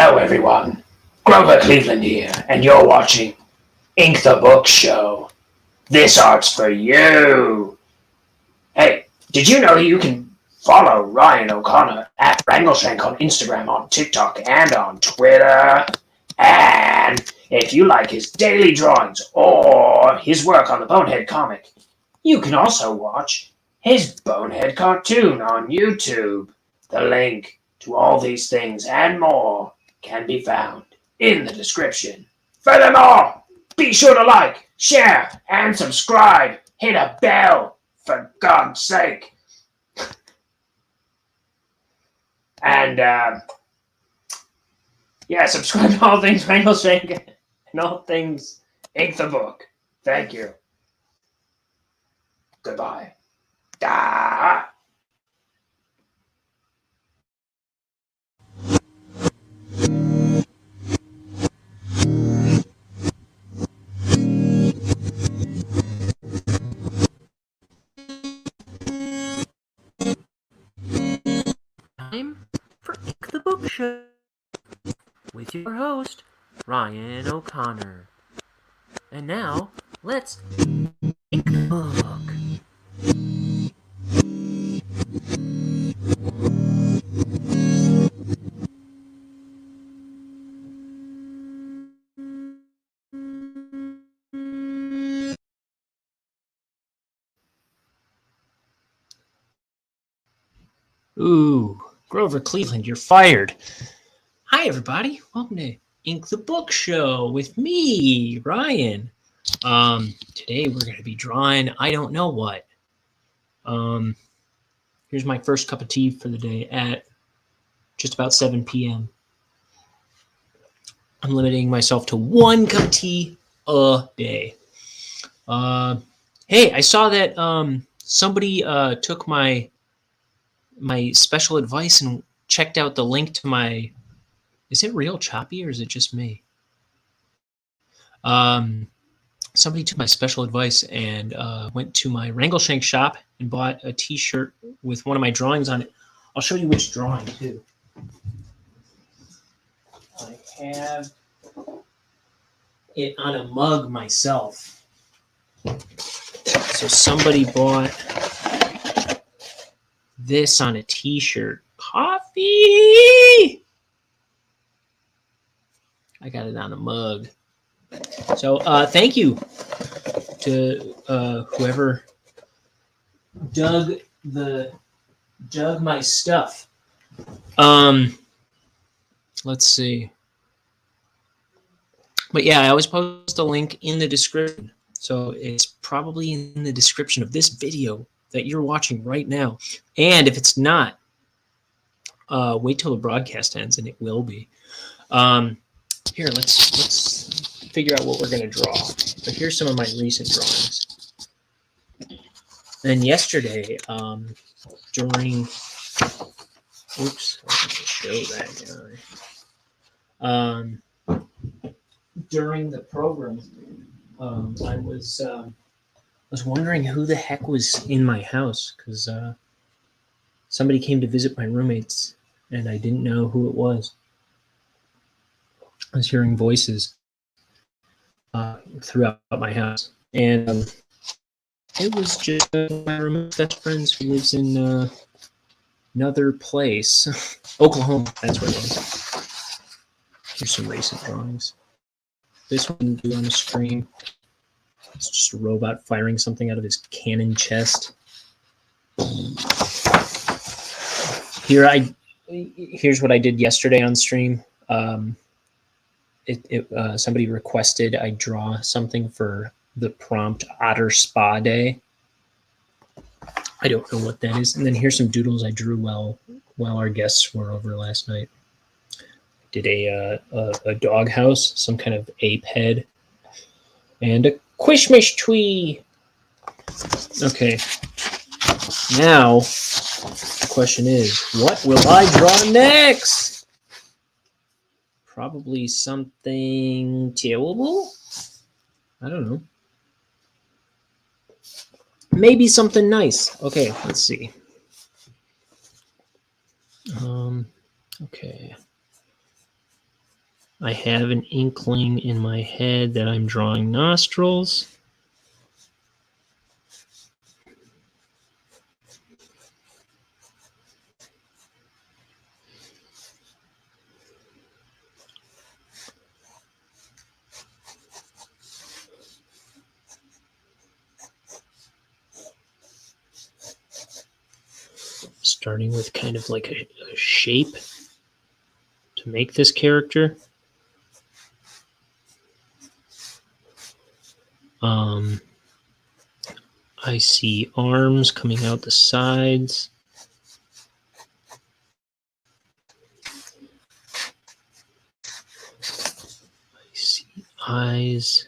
Hello everyone, Grover Cleveland here, and you're watching Ink the Book Show. This art's for you! Hey, did you know you can follow Ryan O'Connor at Wrangleshank on Instagram, on TikTok, and on Twitter? And if you like his daily drawings or his work on the Bonehead comic, you can also watch his Bonehead cartoon on YouTube. The link to all these things and more can be found in the description. Furthermore, be sure to like, share, and subscribe. Hit a bell, for God's sake. And, subscribe to all things Wrangleshank and all things Ink the Book. Thank you. Goodbye. Da. Time for Ink the Book Show with your host, Ryan O'Connor. And now, let's ink the book. Ooh, Grover Cleveland, you're fired. Hi, everybody. Welcome to Ink the Book Show with me, Ryan. Today we're going to be drawing I don't know what. Here's my first cup of tea for the day at just about 7 p.m. I'm limiting myself to one cup of tea a day. Hey, I saw that somebody took my special advice and checked out the link to my, is it real choppy or is it just me? Somebody took my special advice and went to my Wrangleshank shop and bought a t-shirt with one of my drawings on it. I'll show you which drawing too. I have it on a mug myself. So somebody bought this on a t-shirt. Coffee! I got it on a mug. So thank you to whoever dug my stuff. Let's see. But yeah, I always post a link in the description. So it's probably in the description of this video that you're watching right now. And if it's not, wait till the broadcast ends, and it will be. Here, let's figure out what we're going to draw. So here's some of my recent drawings. Then yesterday, during, oops, I have to show that guy. During the program, I was wondering who the heck was in my house, because somebody came to visit my roommates, and I didn't know who it was. I was hearing voices throughout my house, and it was just my roommate's best friends who lives in another place, Oklahoma. That's where it was. Here's some recent drawings. This one do on the screen. It's just a robot firing something out of his cannon chest. Here's what I did yesterday on stream. Somebody requested I draw something for the prompt Otter Spa Day. I don't know what that is. And then here's some doodles I drew while our guests were over last night. Did a dog house, some kind of ape head, and a Quishmish tree. Okay. Now, the question is, what will I draw next? Probably something terrible? I don't know. Maybe something nice. Okay, let's see. Okay. I have an inkling in my head that I'm drawing nostrils. Starting with kind of like a shape to make this character. I see arms coming out the sides. I see eyes.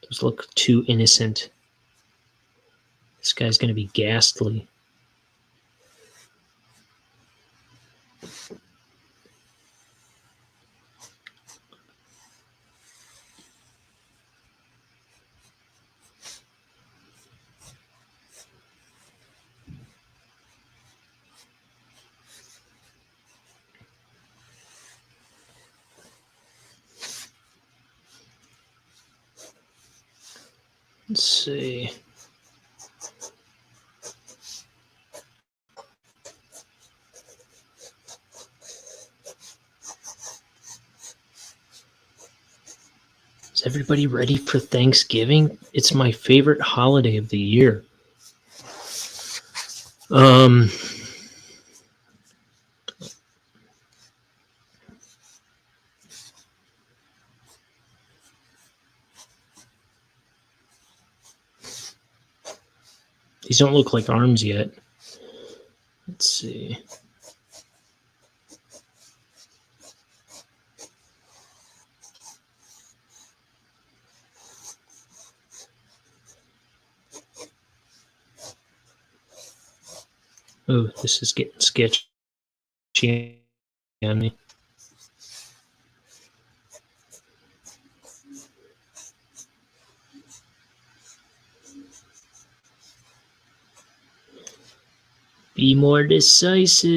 Those look too innocent. This guy's going to be ghastly. Let's see. Is everybody ready for Thanksgiving? It's my favorite holiday of the year. These don't look like arms yet. Let's see. Oh, this is getting sketchy on me. Be more decisive.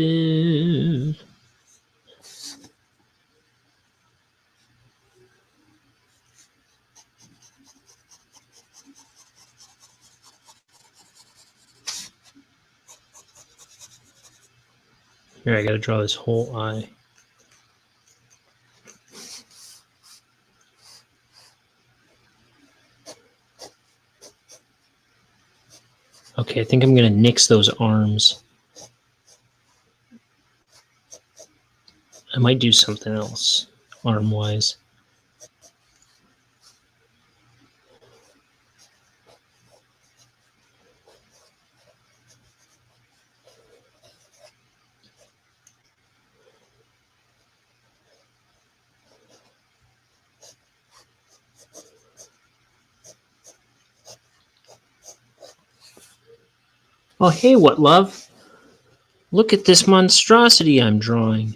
Here, I gotta draw this whole eye. Okay, I think I'm gonna nix those arms. I might do something else, arm-wise. Oh, hey, what love? Look at this monstrosity I'm drawing.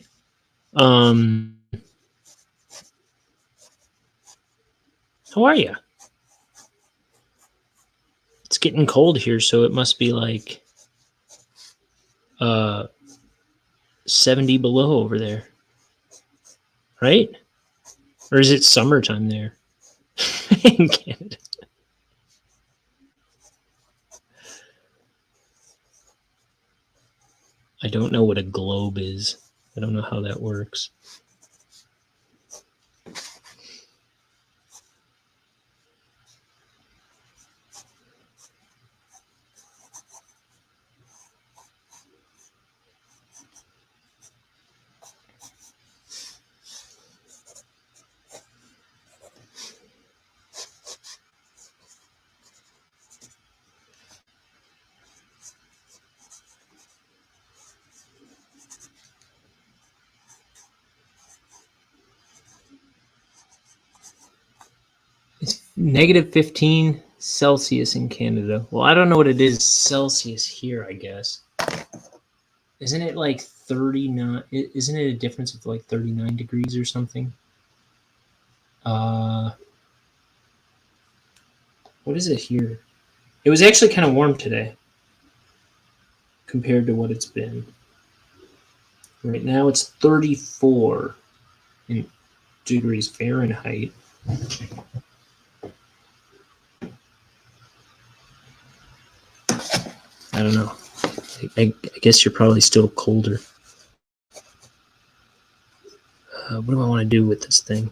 How are you? It's getting cold here, so it must be like 70 below over there. Right? Or is it summertime there? In Canada. I don't know what a globe is. I don't know how that works. It's negative 15 Celsius in Canada. Well, I don't know what it is Celsius here, I guess. Isn't it like 39? Isn't it a difference of like 39 degrees or something? What is it here? It was actually kind of warm today. compared to what it's been. Right now it's 34 degrees Fahrenheit. I don't know. I guess you're probably still colder. What do I want to do with this thing?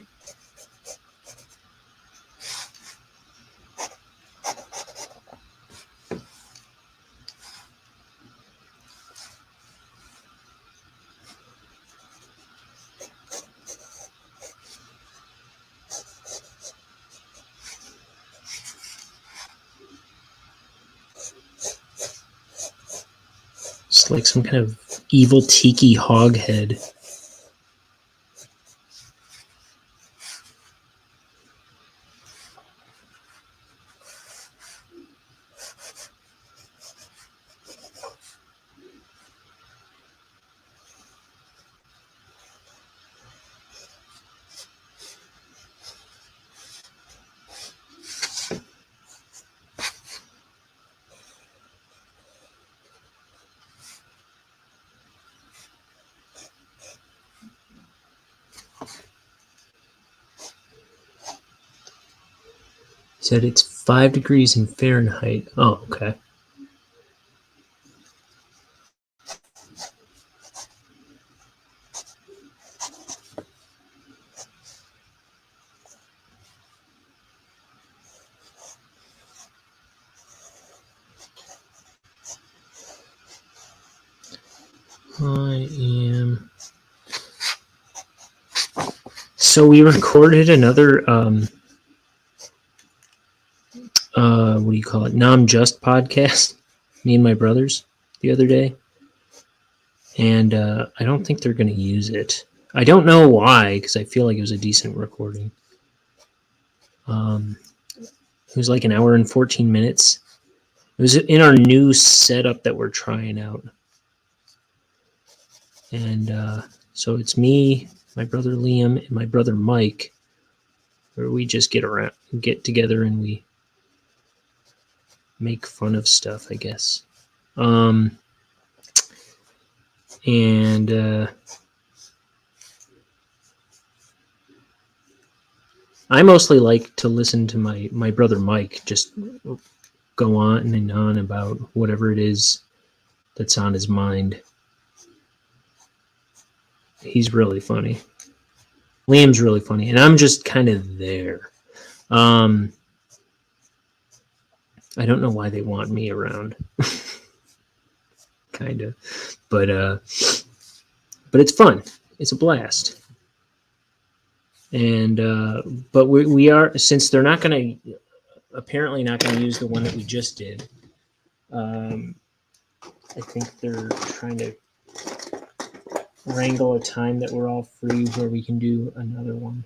It's like some kind of evil tiki hog head. Said it's 5 degrees in Fahrenheit. Oh, okay. I am. So we recorded another what do you call it? Nam Just podcast. Me and my brothers the other day, and I don't think they're going to use it. I don't know why, because I feel like it was a decent recording. It was like an hour and 14 minutes. It was in our new setup that we're trying out. And so it's me, my brother Liam, and my brother Mike, where we just get together and we make fun of stuff, I guess. And I mostly like to listen to my brother Mike just go on and on about whatever it is that's on his mind. He's really funny. Liam's really funny, and I'm just kind of there. I don't know why they want me around. Kind of, but it's fun. It's a blast. And but we are, since they're not going to, apparently not going to use the one that we just did. I think they're trying to wrangle a time that we're all free where we can do another one.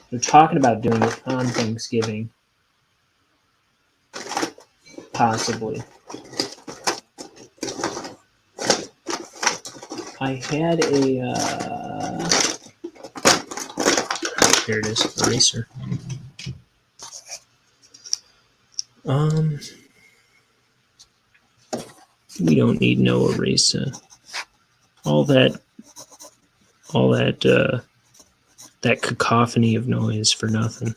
They're talking about doing it on Thanksgiving. Possibly. I had a... here it is, eraser. We don't need no eraser. All that cacophony of noise for nothing.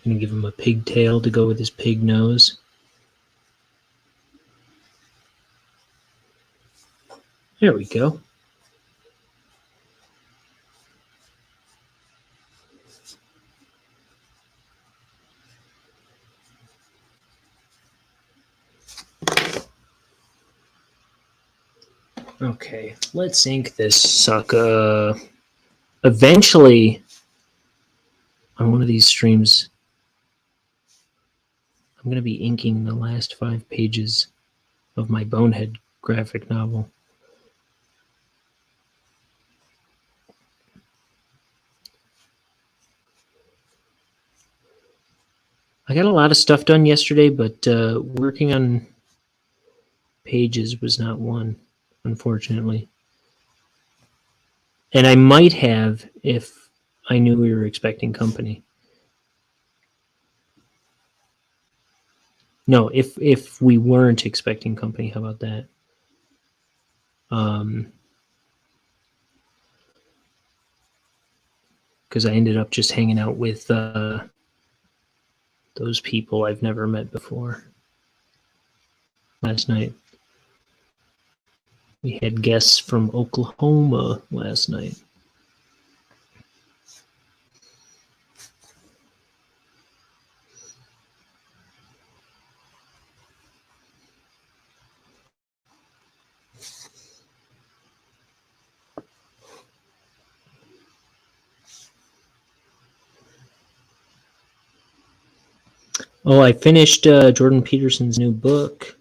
Gonna give him a pigtail to go with his pig nose. There we go. Okay, let's ink this sucker. Eventually, on one of these streams, I'm going to be inking the last 5 pages of my Bonehead graphic novel. I got a lot of stuff done yesterday, but working on pages was not one, unfortunately. And I might have if I knew we were expecting company. No, if we weren't expecting company, how about that? Because I ended up just hanging out with those people I've never met before. Last night, we had guests from Oklahoma last night. Oh, I finished Jordan Peterson's new book,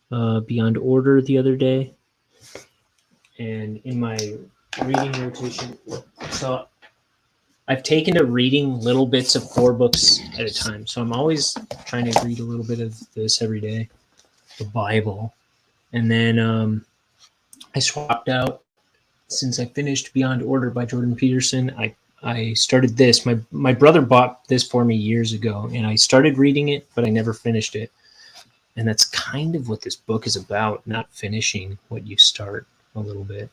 Beyond Order, the other day. And in my reading rotation, so I've taken to reading little bits of 4 books at a time. So I'm always trying to read a little bit of this every day, the Bible. And then I swapped out, since I finished Beyond Order by Jordan Peterson, I started this. My brother bought this for me years ago, and I started reading it, but I never finished it. And that's kind of what this book is about, not finishing what you start a little bit.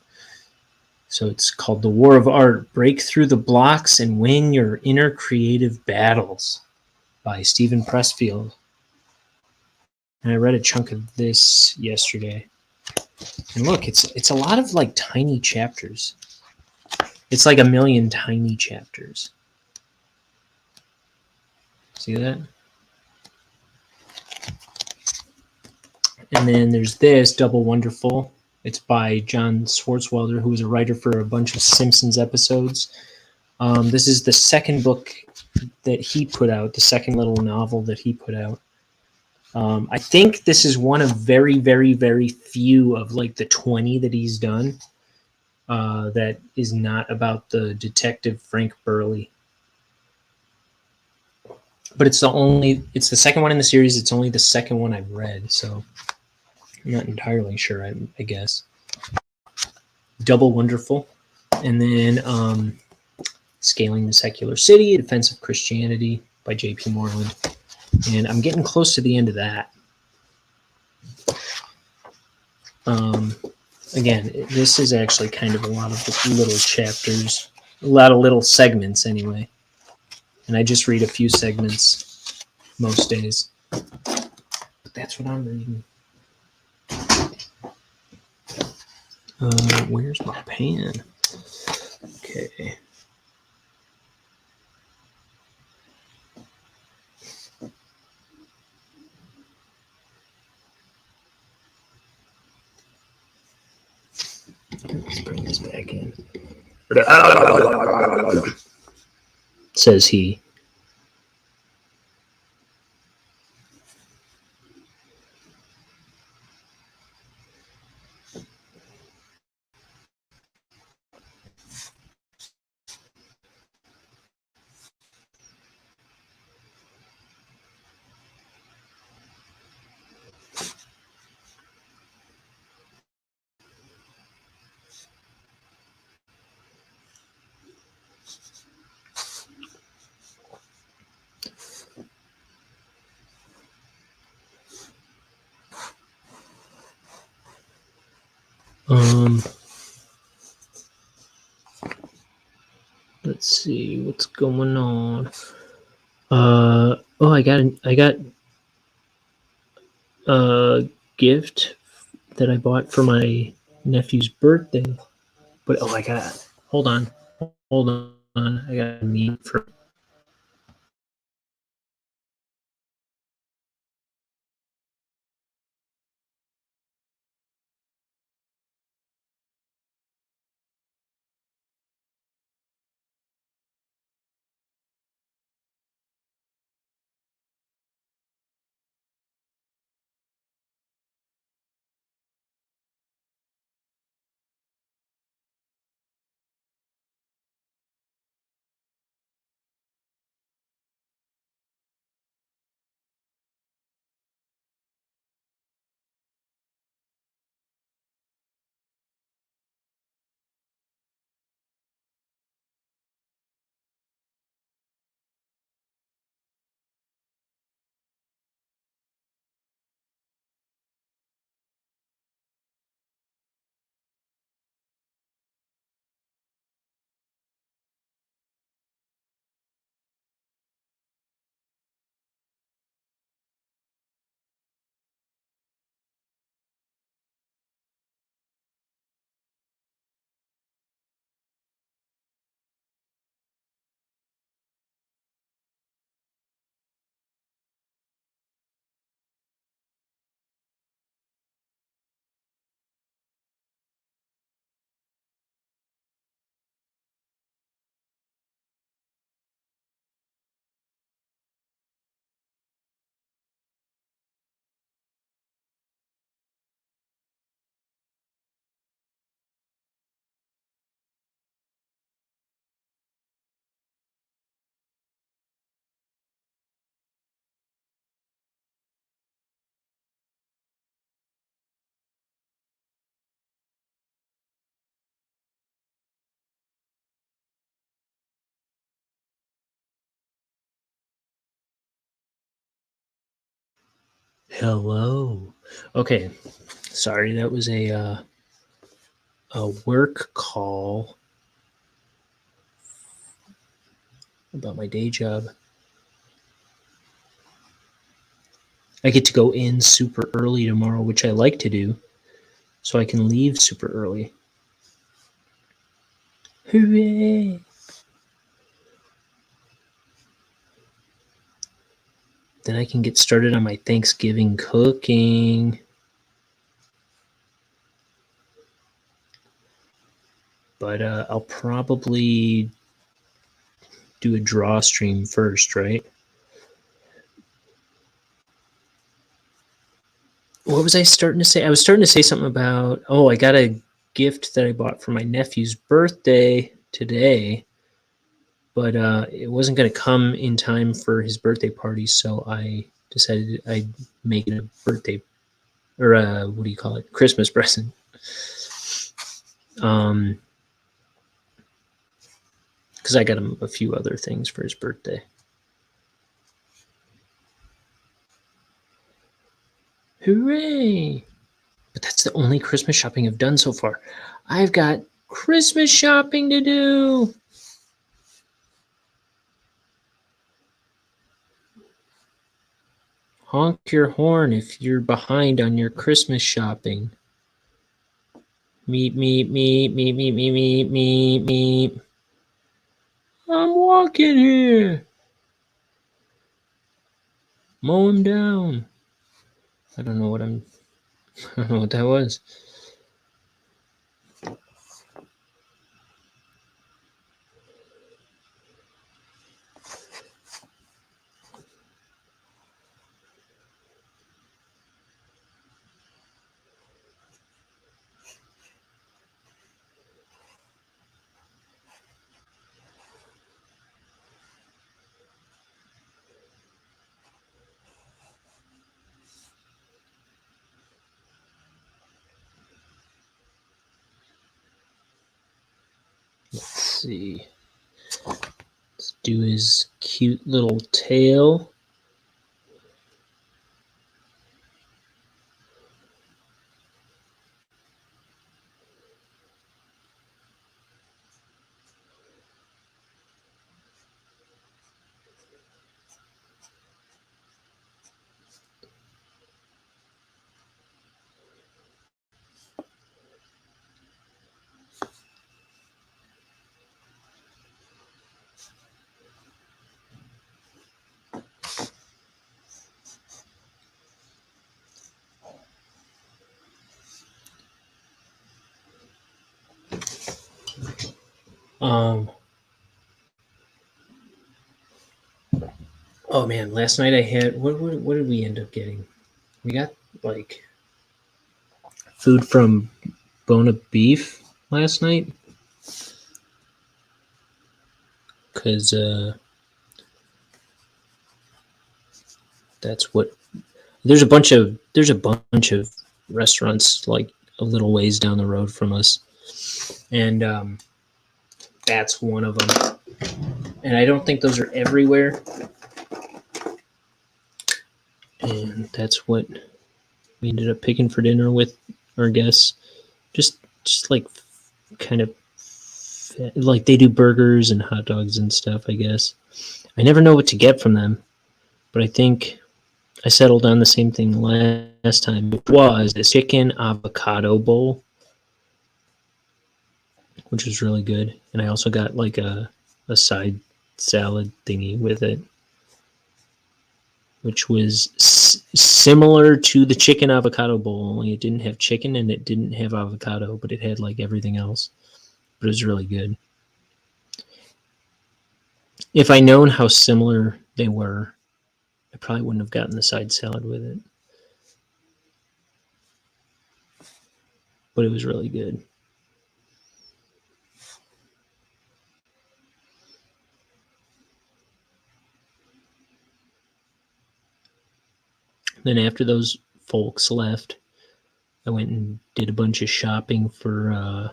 So it's called The War of Art, Break Through the Blocks and Win Your Inner Creative Battles by Stephen Pressfield. And I read a chunk of this yesterday. And look, it's a lot of like tiny chapters. It's like a million tiny chapters. See that? And then there's this, Double Wonderful. It's by John Swartzwelder, who was a writer for a bunch of Simpsons episodes. This is the second book that he put out, the second little novel that he put out. I think this is one of very, very, very few of like the 20 that he's done that is not about the detective Frank Burley. But it's the second one in the series. It's only the second one I've read, so I'm not entirely sure, I guess. Double Wonderful. And then Scaling the Secular City, Defense of Christianity by J.P. Moreland. And I'm getting close to the end of that. Again, this is actually kind of a lot of little chapters, a lot of little segments anyway. And I just read a few segments most days. But that's what I'm reading. Where's my pen? Okay. Let's bring this back in. Says he. Let's see what's going on. I got a gift that I bought for my nephew's birthday. But hold on, I got a meet for. Hello. Okay, sorry, that was a work call about my day job. I get to go in super early tomorrow, which I like to do, so I can leave super early. Hooray! Then I can get started on my Thanksgiving cooking. But I'll probably do a draw stream first, right? What was I starting to say? I was starting to say something about, I got a gift that I bought for my nephew's birthday today, but it wasn't going to come in time for his birthday party, so I decided I'd make it a birthday, or what do you call it? Christmas present. Because I got him a few other things for his birthday. Hooray! But that's the only Christmas shopping I've done so far. I've got Christmas shopping to do. Honk your horn if you're behind on your Christmas shopping. Meep, meep, meep, meep, meep, meep, meep, meep, meep. I'm walking here. Mow him down. I don't know what that was. Let's see. Let's do his cute little tail. Oh man, last night I had what did we end up getting? We got like food from Bonehead Beef last night because that's what there's a bunch of restaurants like a little ways down the road from us, and that's one of them. And I don't think those are everywhere. And that's what we ended up picking for dinner with our guests. Just like kind of like they do burgers and hot dogs and stuff, I guess. I never know what to get from them, but I think I settled on the same thing last time, which was the chicken avocado bowl, which was really good. And I also got like a side salad thingy with it, which was similar to the chicken avocado bowl, only it didn't have chicken and it didn't have avocado, but it had like everything else. But it was really good. If I known how similar they were, I probably wouldn't have gotten the side salad with it. But it was really good. Then after those folks left, I went and did a bunch of shopping for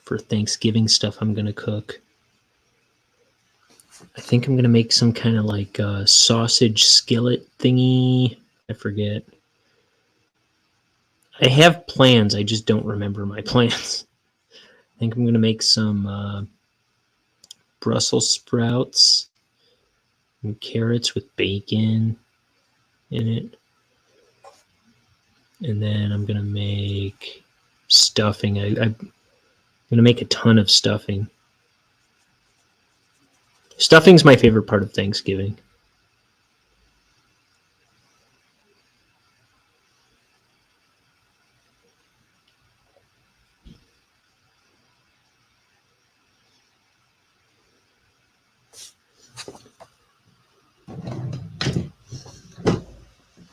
Thanksgiving stuff I'm gonna cook. I think I'm going to make some kind of like sausage skillet thingy. I forget. I have plans. I just don't remember my plans. I think I'm going to make some Brussels sprouts and carrots with bacon in it. And then I'm going to make stuffing. I'm going to make a ton of stuffing. Stuffing's my favorite part of Thanksgiving.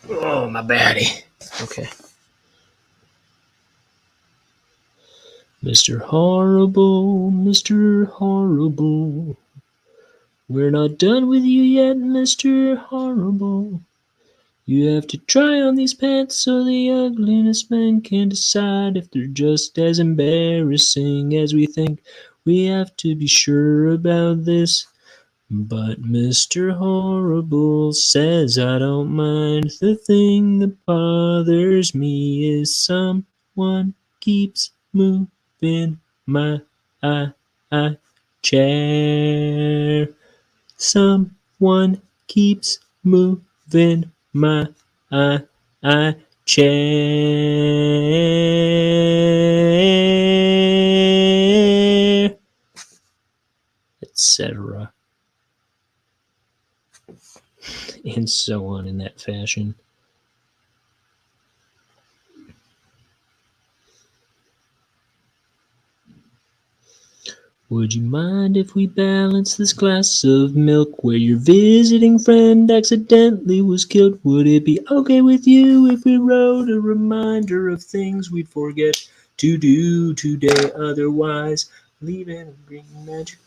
Oh, my baddie. Okay. Mr. Horrible, Mr. Horrible. We're not done with you yet, Mr. Horrible. You have to try on these pants so the ugliness men can decide if they're just as embarrassing as we think. We have to be sure about this. But Mr. Horrible says I don't mind. The thing that bothers me is someone keeps moving my chair. Someone keeps moving my chair, etc. And so on in that fashion. Would you mind if we balance this glass of milk where your visiting friend accidentally was killed? Would it be okay with you if we wrote a reminder of things we'd forget to do today? Otherwise, leaving a green magic.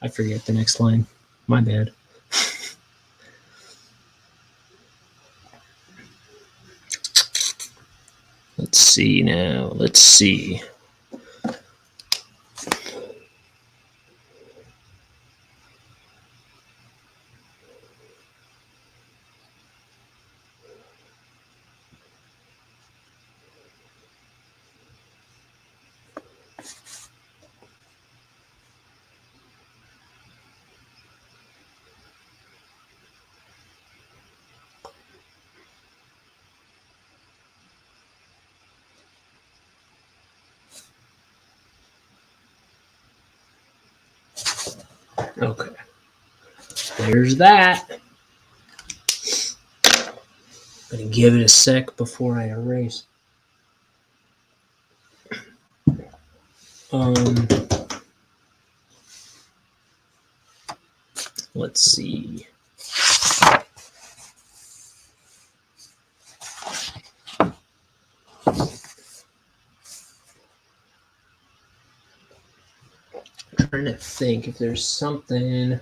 I forget the next line. My bad. Let's see now. Let's see. Okay. There's that. I'm gonna give it a sec before I erase. Let's see. I'm trying to think if there's something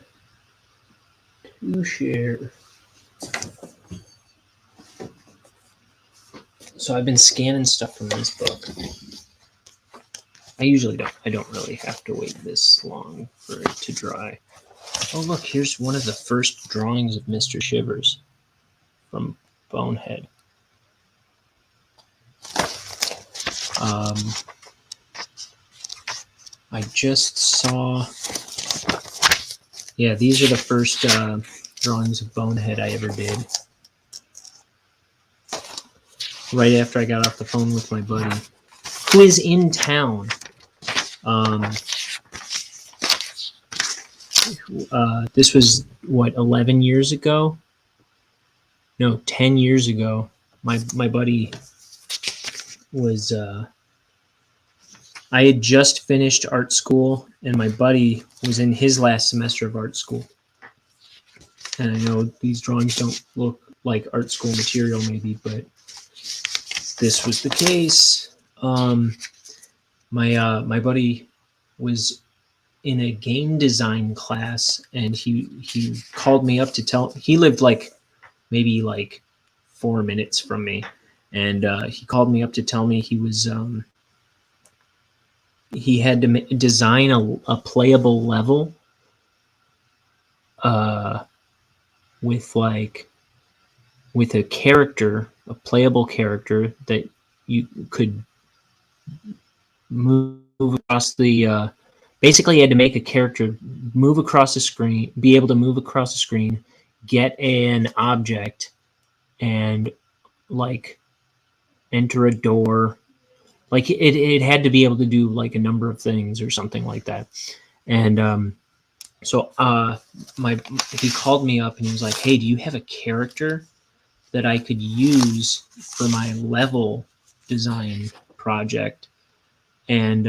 to share. So I've been scanning stuff from this book. I don't really have to wait this long for it to dry. Oh, look, here's one of the first drawings of Mr. Shivers from Bonehead. I just saw, yeah, these are the first drawings of Bonehead I ever did. Right after I got off the phone with my buddy, who is in town. This was, 11 years ago? No, 10 years ago. My buddy was, I had just finished art school, and my buddy was in his last semester of art school. And I know these drawings don't look like art school material maybe, but this was the case. My buddy was in a game design class, and he called me up to tell. He lived maybe 4 minutes from me, and he called me up to tell me he was he had to design a playable level uh, with a character, a playable character that you could move across the. Basically, you had to make a character move across the screen, be able to move across the screen, get an object, and like enter a door. Like it had to be able to do like a number of things or something like that. And so he called me up and he was like, "Hey, do you have a character that I could use for my level design project?" And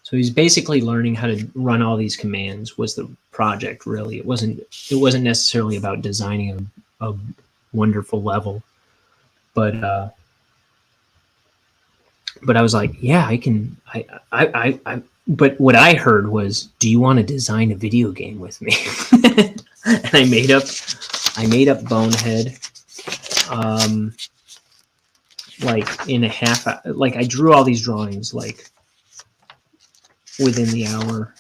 so he's basically learning how to run all these commands. Was the project really? It wasn't necessarily about designing a wonderful level, but I was like, yeah, I can. But what I heard was, do you want to design a video game with me? And I made up Bonehead. Like in a half, like I drew all these drawings like within the hour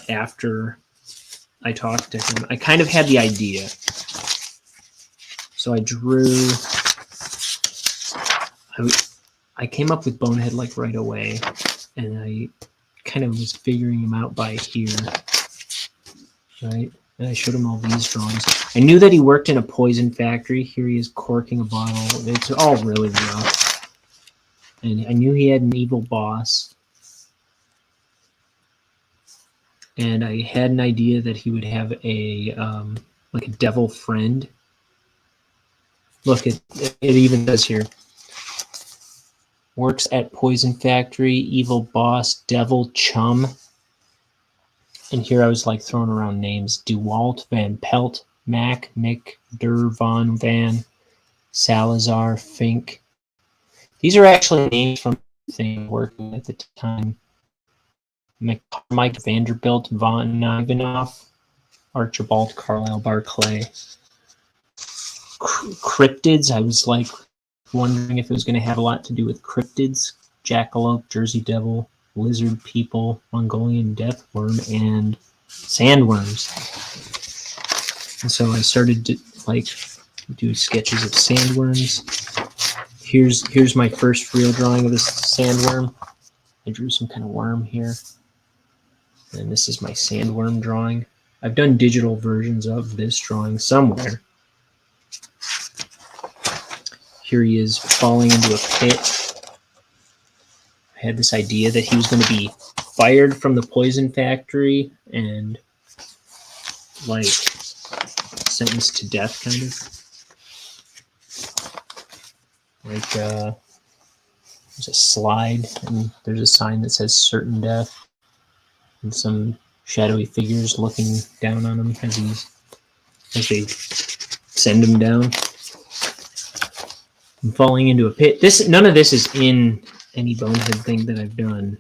after I talked to him. I kind of had the idea, so I drew. I came up with Bonehead like right away, and I kind of was figuring him out by here, right? And I showed him all these drawings. I knew that he worked in a poison factory. Here he is corking a bottle. It's all really rough. And I knew he had an evil boss. And I had an idea that he would have a like a devil friend. Look, it even says here. Works at poison factory, evil boss, devil chum. And here I was like throwing around names: DeWalt, Van Pelt, Mac, Mick, Der, Von, Van, Salazar, Fink. These are actually names from the thing working at the time. McCormick, Vanderbilt, Von Ivanov, Archibald, Carlisle, Barclay. Cryptids, I was like wondering if it was going to have a lot to do with cryptids. Jackalope, Jersey Devil, Lizard People, Mongolian Deathworm, and Sandworms. And so I started to like do sketches of sandworms. Here's my first real drawing of a sandworm. I drew some kind of worm here. And this is my sandworm drawing. I've done digital versions of this drawing somewhere. Here he is falling into a pit. I had this idea that he was going to be fired from the poison factory and like sentenced to death, kind of. Like there's a slide and there's a sign that says certain death and some shadowy figures looking down on him as they send him down. I'm falling into a pit. None of this is in any Bonehead thing that I've done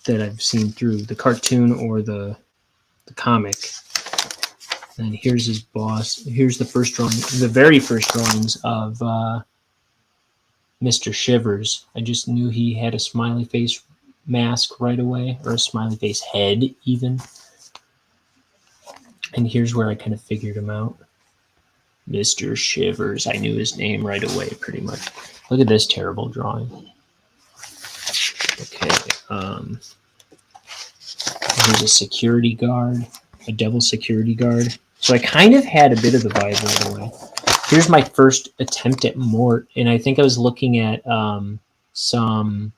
that I've seen through the cartoon or the comic. And here's his boss. Here's the first drawing, the very first drawings of Mr. Shivers. I just knew he had a smiley face mask right away, or a smiley face head even. And here's where I kind of figured him out. Mr. Shivers. I knew his name right away, pretty much. Look at this terrible drawing. Okay. Here's a security guard, a devil security guard. So I kind of had a bit of the vibe right away. Here's my first attempt at Mort, and I think I was looking at some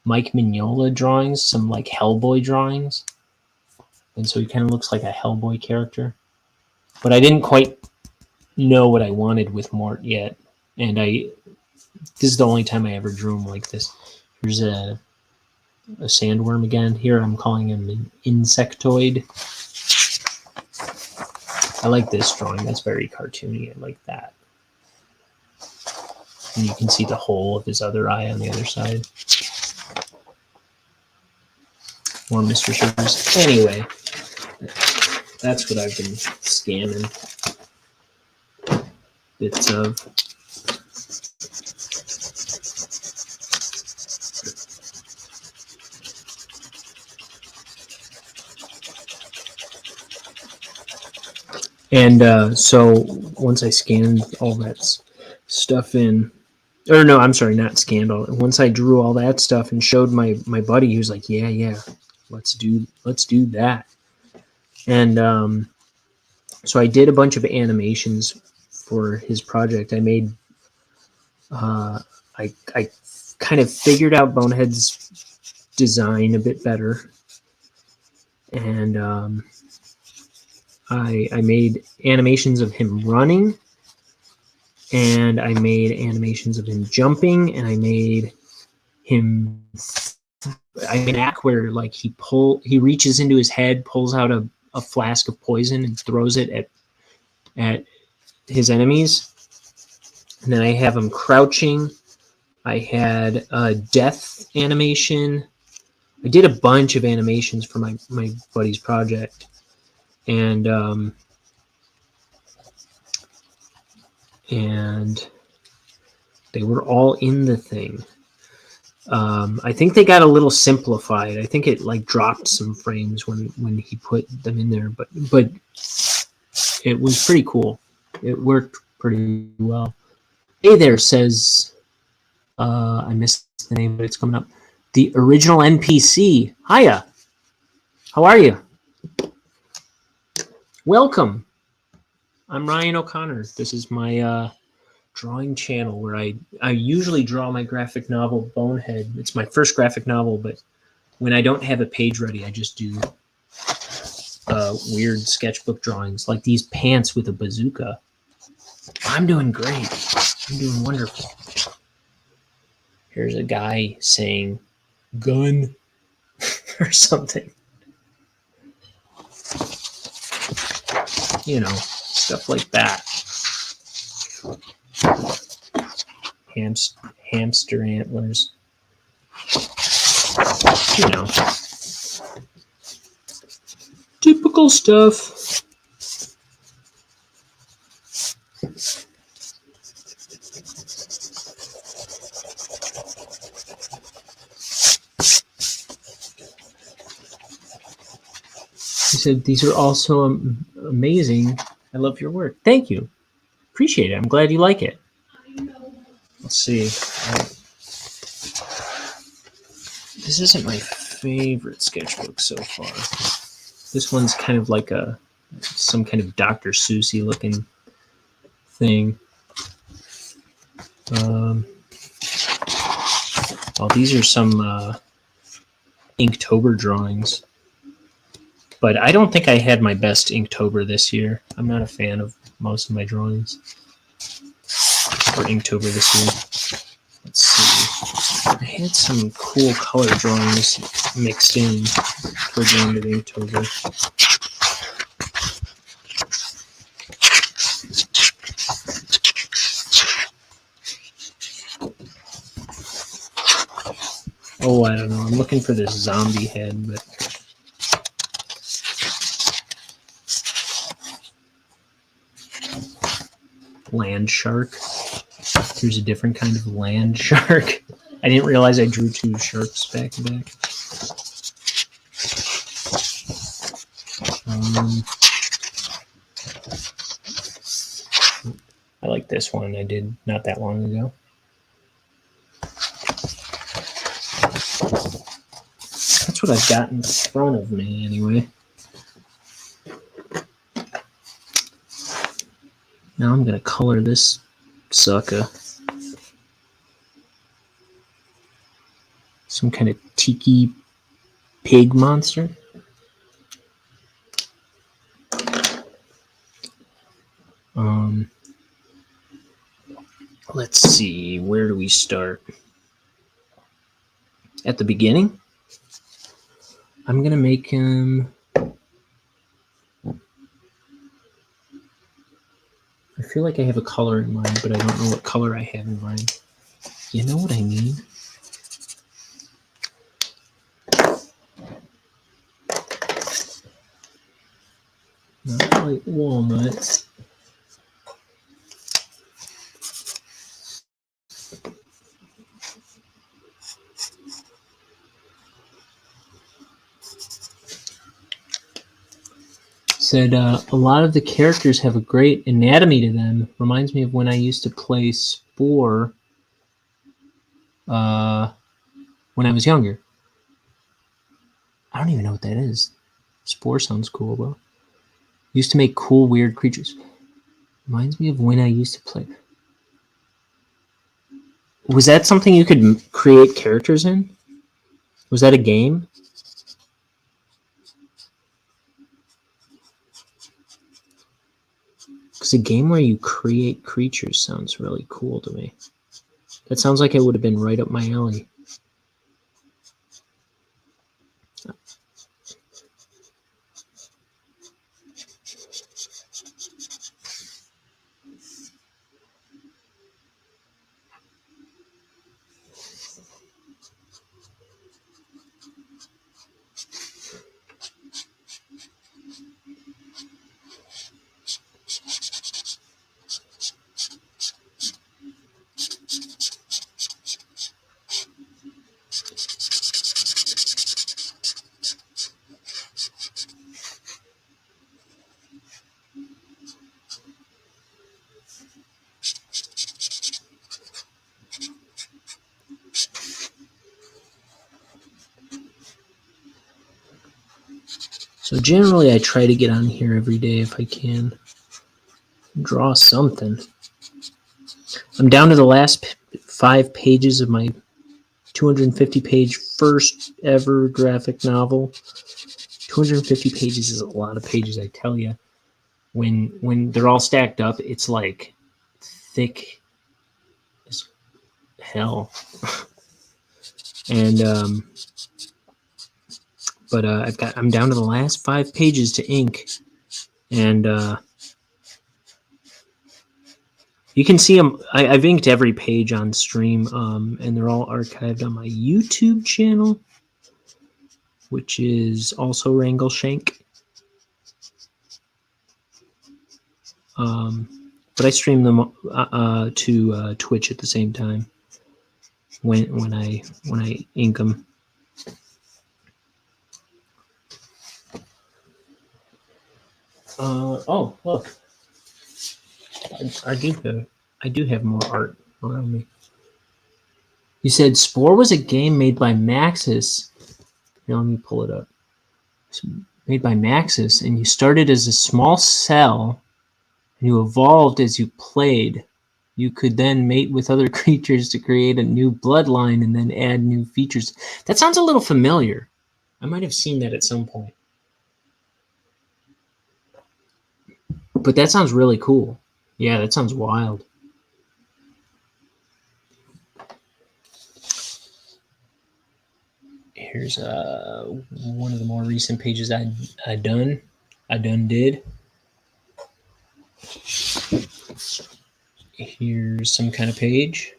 Mike Mignola drawings, some like Hellboy drawings. And so he kind of looks like a Hellboy character. But I didn't quite know what I wanted with Mort yet. And this is the only time I ever drew him like this. Here's a sandworm again. Here I'm calling him an insectoid. I like this drawing. That's very cartoony. I like that. And you can see the hole of his other eye on the other side. More Mr. Shivers. Anyway, that's what I've been scanning bits of. And so once I scanned all that stuff in, or no, I'm sorry, not scanned all. Once I drew all that stuff and showed my buddy, he was like, "Yeah, let's do that." And so I did a bunch of animations for his project. I made, I kind of figured out Bonehead's design a bit better, and I made animations of him running, and I made animations of him jumping, and I made him. I made an act where like he reaches into his head, pulls out a flask of poison, and throws it at his enemies. And then I have him crouching. I had a death animation. I did a bunch of animations for my buddy's project, and they were all in the thing. I think they got a little simplified. I think it like dropped some frames when he put them in there, but it was pretty cool. It worked pretty well. Hey there, says I missed the name, but it's coming up. The original NPC. Hiya. How are you? Welcome. I'm Ryan O'Connor. This is my drawing channel where I usually draw my graphic novel Bonehead. It's my first graphic novel, but when I don't have a page ready, I just do weird sketchbook drawings like these pants with a bazooka. I'm doing great. I'm doing wonderful. Here's a guy saying gun or something. You know, stuff like that. Hamster antlers. You know, typical stuff. He said, these are also amazing. I love your work. Thank you. Appreciate it. I'm glad you like it. Let's see. This isn't my favorite sketchbook so far. This one's kind of like some kind of Dr. Seussy looking thing. Well, these are some Inktober drawings. But I don't think I had my best Inktober this year. I'm not a fan of most of my drawings for Inktober this year. Let's see. I had some cool color drawings mixed in towards the end of Inktober. Oh, I don't know. I'm looking for this zombie head, but land shark. Here's a different kind of land shark. I didn't realize I drew two sharks back to back. I like this one I did not that long ago. That's what I've got in front of me anyway. Now I'm going to color this sucker. Some kind of tiki pig monster. Let's see, where do we start? At the beginning? I'm going to make him... I feel like I have a color in mind, but I don't know what color I have in mind. You know what I mean? Not quite walnut. said a lot of the characters have a great anatomy to them. Reminds me of when I used to play Spore when I was younger. I don't even know what that is. Spore sounds cool, though. Used to make cool, weird creatures. Reminds me of when I used to play. Was that something you could create characters in? Was that a game? Because a game where you create creatures sounds really cool to me. That sounds like it would have been right up my alley. So generally I try to get on here every day if I can. Draw something. I'm down to the last 5 pages of my 250-page first ever graphic novel. 250 pages is a lot of pages, I tell you. When they're all stacked up, it's like thick as hell. And but I'm down to the last 5 pages to ink, and you can see them. I've inked every page on stream, and they're all archived on my YouTube channel, which is also Wrangleshank. But I stream them to Twitch at the same time when I ink them. Oh, look! I do have more art around me. You said Spore was a game made by Maxis. Here, let me pull it up. It's made by Maxis, and you started as a small cell, and you evolved as you played. You could then mate with other creatures to create a new bloodline and then add new features. That sounds a little familiar. I might have seen that at some point. But that sounds really cool. Yeah, that sounds wild. Here's one of the more recent pages I done did. Here's some kind of page.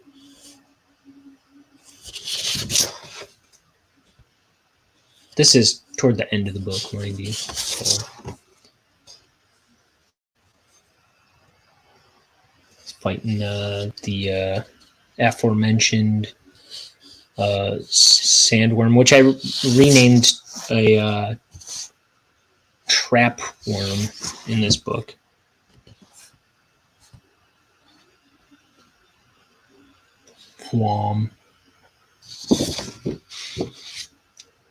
This is toward the end of the book, mind you. So it's fighting the aforementioned sandworm, which I renamed a trap worm in this book. Thwom.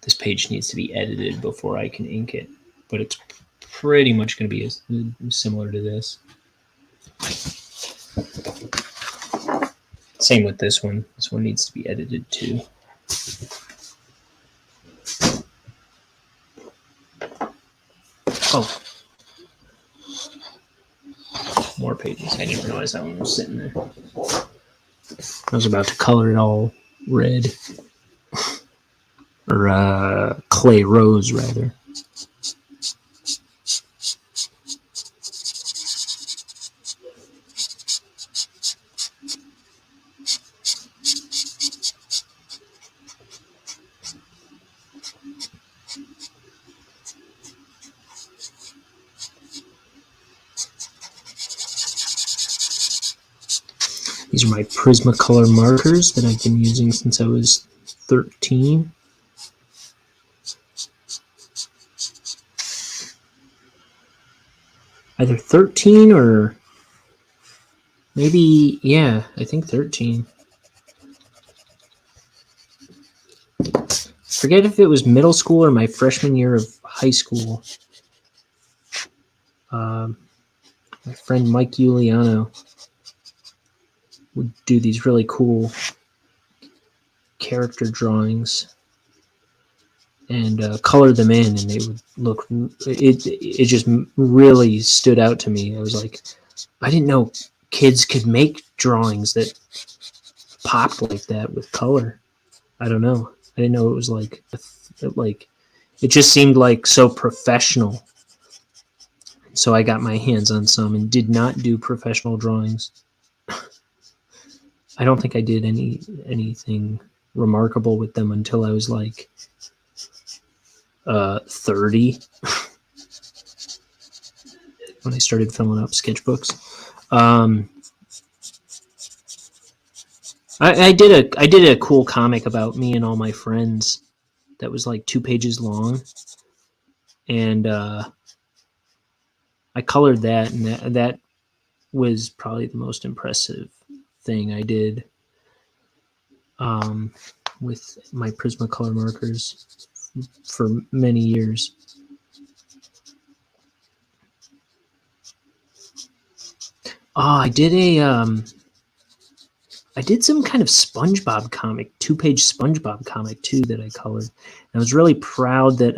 This page needs to be edited before I can ink it, but it's pretty much going to be similar to this. Same with this one. This one needs to be edited too. Oh. More pages. I didn't realize that one was sitting there. I was about to color it all red. Or clay rose, rather. These are my Prismacolor markers that I've been using since I was 13. either 13 or maybe, yeah, I think 13. Forget if it was middle school or my freshman year of high school. My friend Mike Giuliano would do these really cool character drawings and color them in, and they would look. It just really stood out to me. I was like, I didn't know kids could make drawings that popped like that with color. I don't know. I didn't know it was like it just seemed like so professional. So I got my hands on some and did not do professional drawings. I don't think I did anything remarkable with them until I was like 30 when I started filling up sketchbooks. I did a cool comic about me and all my friends that was like 2 pages long, and I colored that, and that was probably the most impressive thing I did with my Prismacolor markers for many years. I did some kind of SpongeBob comic, 2-page SpongeBob comic too that I colored. And I was really proud that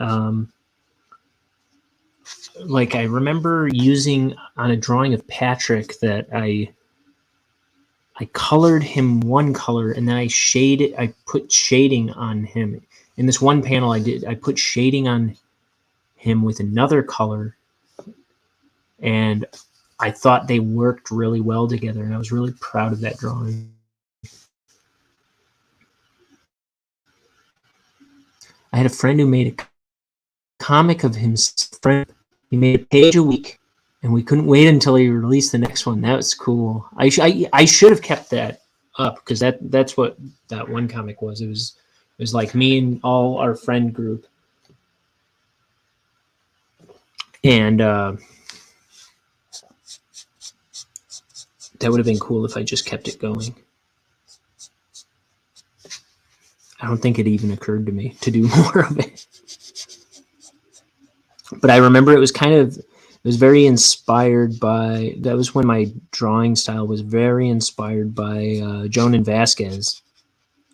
like I remember using on a drawing of Patrick that I colored him one color and then I put shading on him. In this one panel I put shading on him with another color, and I thought they worked really well together, and I was really proud of that drawing. I had a friend who made a comic of his friend. He made a page a week, and we couldn't wait until he released the next one. That was cool. I should have kept that up, because that's what that one comic was. It was like me and all our friend group, and that would have been cool if I just kept it going. I don't think it even occurred to me to do more of it. But I remember it was very inspired by, that was when my drawing style was very inspired by Joan and Vasquez,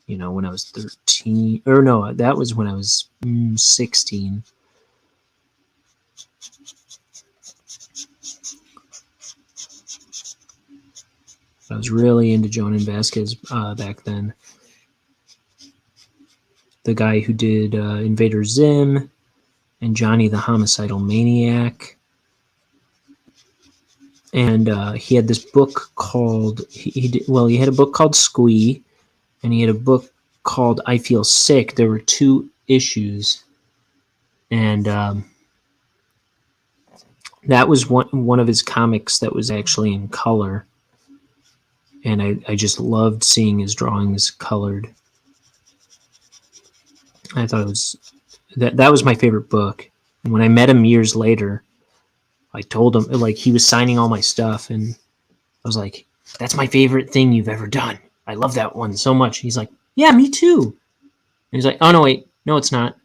when I was 13, or no, that was when I was 16. I was really into Joan and Vasquez back then. The guy who did Invader Zim and Johnny the Homicidal Maniac. And he had this book called, he had a book called Squee, and he had a book called I Feel Sick. There were 2 issues, and that was one of his comics that was actually in color, and I just loved seeing his drawings colored. I thought it was that was my favorite book. And when I met him years later, I told him, like, he was signing all my stuff, and I was like, that's my favorite thing you've ever done. I love that one so much. He's like, yeah, me too. And he's like, oh, no, wait, no, it's not.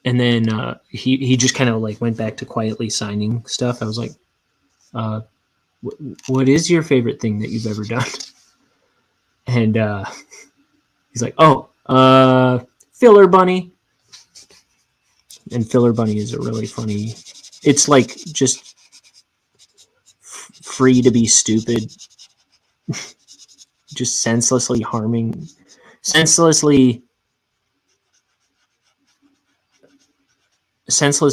And then he just kind of like went back to quietly signing stuff. I was like, what is your favorite thing that you've ever done? And he's like, oh, Filler Bunny. And Filler Bunny is a really funny, it's like just free to be stupid, just senseless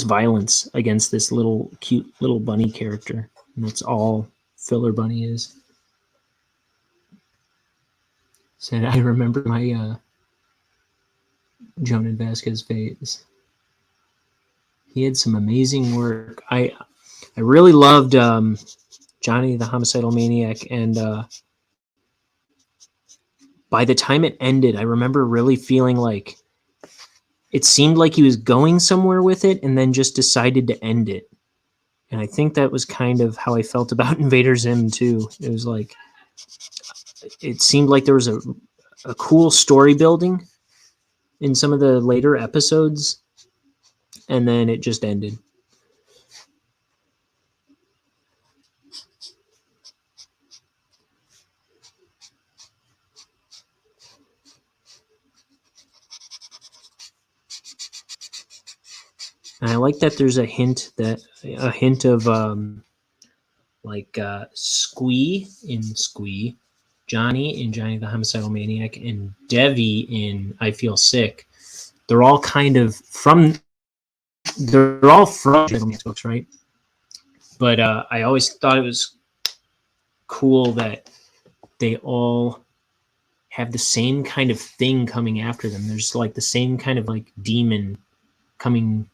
violence against this cute little bunny character. And that's all Filler Bunny is. So I remember my Joan and Vasquez phase. He had some amazing work. I really loved Johnny the Homicidal Maniac, and by the time it ended, I remember really feeling like it seemed like he was going somewhere with it and then just decided to end it. And I think that was kind of how I felt about Invader Zim too. It was like, it seemed like there was a cool story building in some of the later episodes, and then it just ended. And I like that there's a hint of like Squee in Squee, Johnny in Johnny the Homicidal Maniac, and Devi in I Feel Sick. They're all kind of from books, right? But I always thought it was cool that they all have the same kind of thing coming after them. There's like the same kind of like demon coming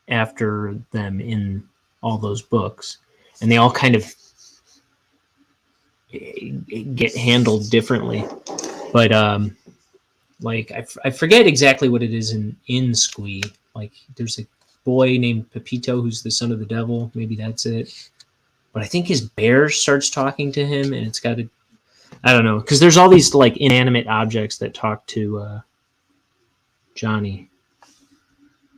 after them in all those books, and they all kind of get handled differently. But like I forget exactly what it is in Squee. Like there's a boy named Pepito who's the son of the devil. Maybe that's it. But I think his bear starts talking to him, and it's got I don't know, because there's all these like inanimate objects that talk to Johnny.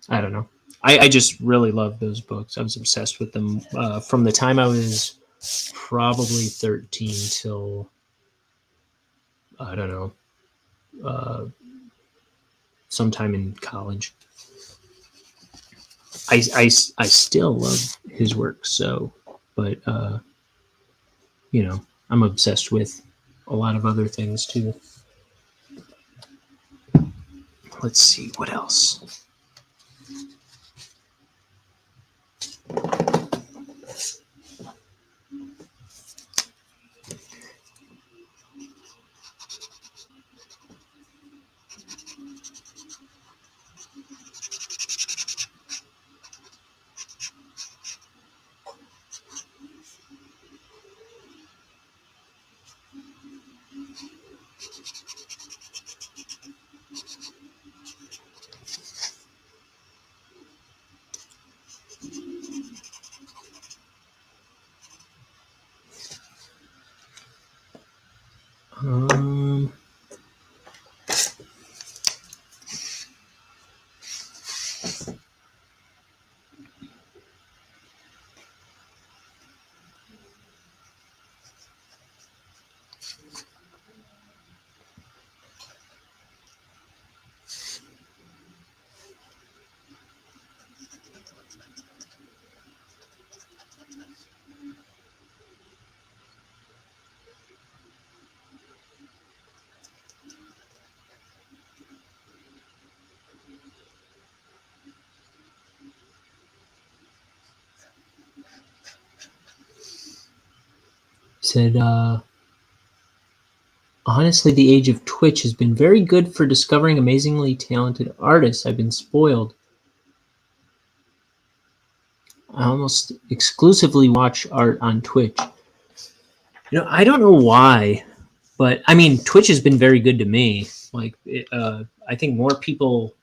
I don't know. I just really love those books. I was obsessed with them from the time I was probably 13 till, I don't know, sometime in college. I still love his work, so, but, you know, I'm obsessed with a lot of other things too. Let's see, what else? Said, honestly, the age of Twitch has been very good for discovering amazingly talented artists. I've been spoiled. I almost exclusively watch art on Twitch. You know, I don't know why, but I mean, Twitch has been very good to me. Like, I think more people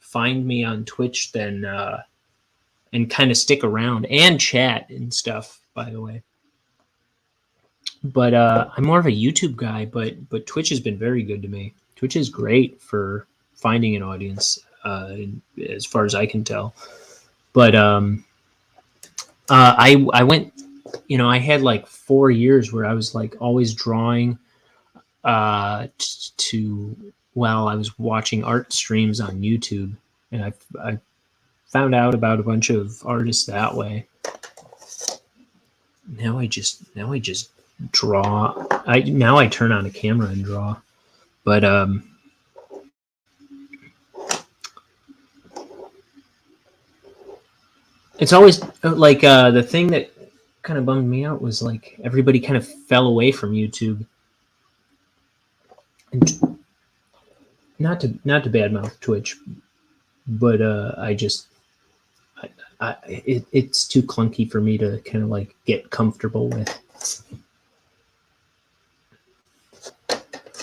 find me on Twitch than and kind of stick around and chat and stuff. By the way, but I'm more of a YouTube guy. But Twitch has been very good to me. Twitch is great for finding an audience, as far as I can tell. But I went, you know, I had like 4 years where I was like always drawing to while I was watching art streams on YouTube, and I found out about a bunch of artists that way. Now I just draw. Now I turn on a camera and draw, but it's always like the thing that kind of bummed me out was like everybody kind of fell away from YouTube. And not to badmouth Twitch, but it's too clunky for me to kind of like get comfortable with.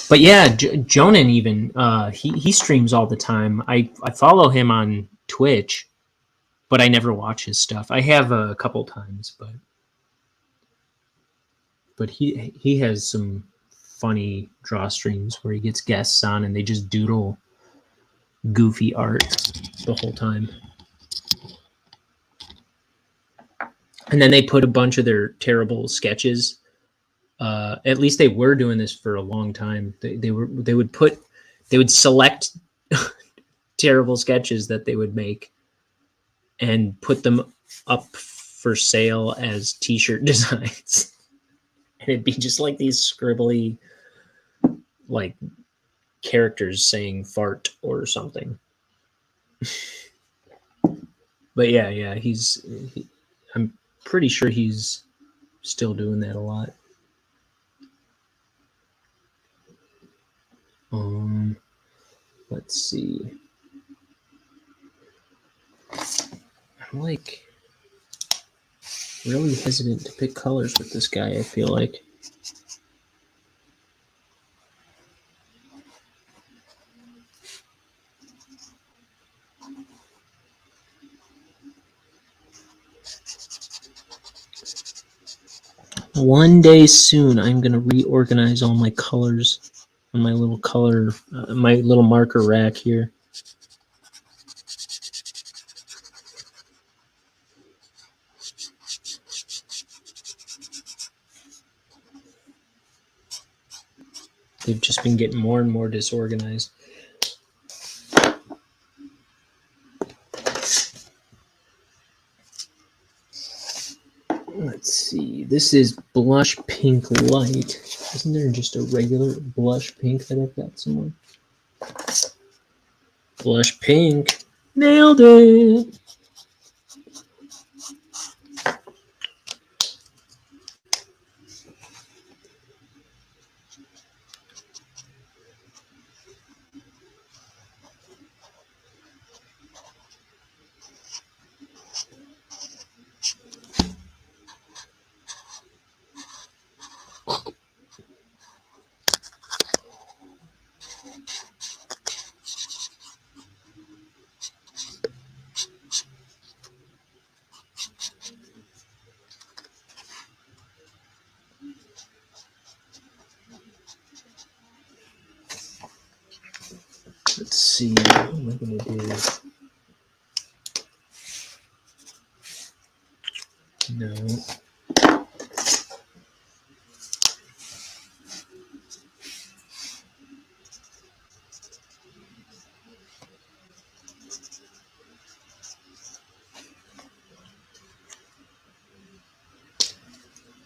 But yeah, Jonan even he streams all the time. I follow him on Twitch, but I never watch his stuff. I have a couple times, but he has some funny draw streams where he gets guests on and they just doodle goofy art the whole time. And then they put a bunch of their terrible sketches. At least they were doing this for a long time. They would select terrible sketches that they would make and put them up for sale as t-shirt designs. And it'd be just like these scribbly like characters saying fart or something. But yeah, I'm pretty sure he's still doing that a lot. Let's see. I'm like really hesitant to pick colors with this guy, I feel like. One day soon, I'm going to reorganize all my colors on my little my little marker rack here. They've just been getting more and more disorganized. Let's see. This is blush pink light. Isn't there just a regular blush pink that I've got somewhere? Blush pink. Nailed it. Let's see. What am I going to do? No.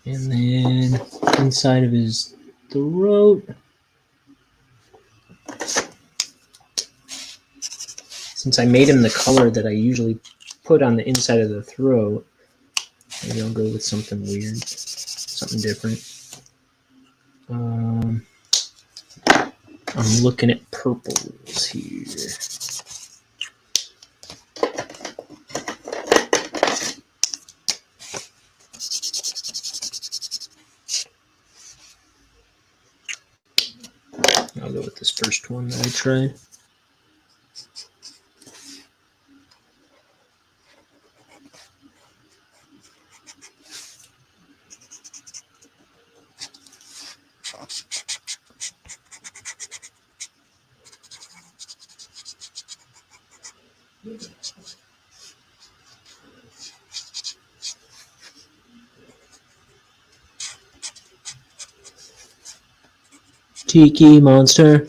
And then inside of his throat. Since I made him the color that I usually put on the inside of the throat, maybe I'll go with something weird, something different. I'm looking at purples here. I'll go with this first one that I tried. Tiki monster.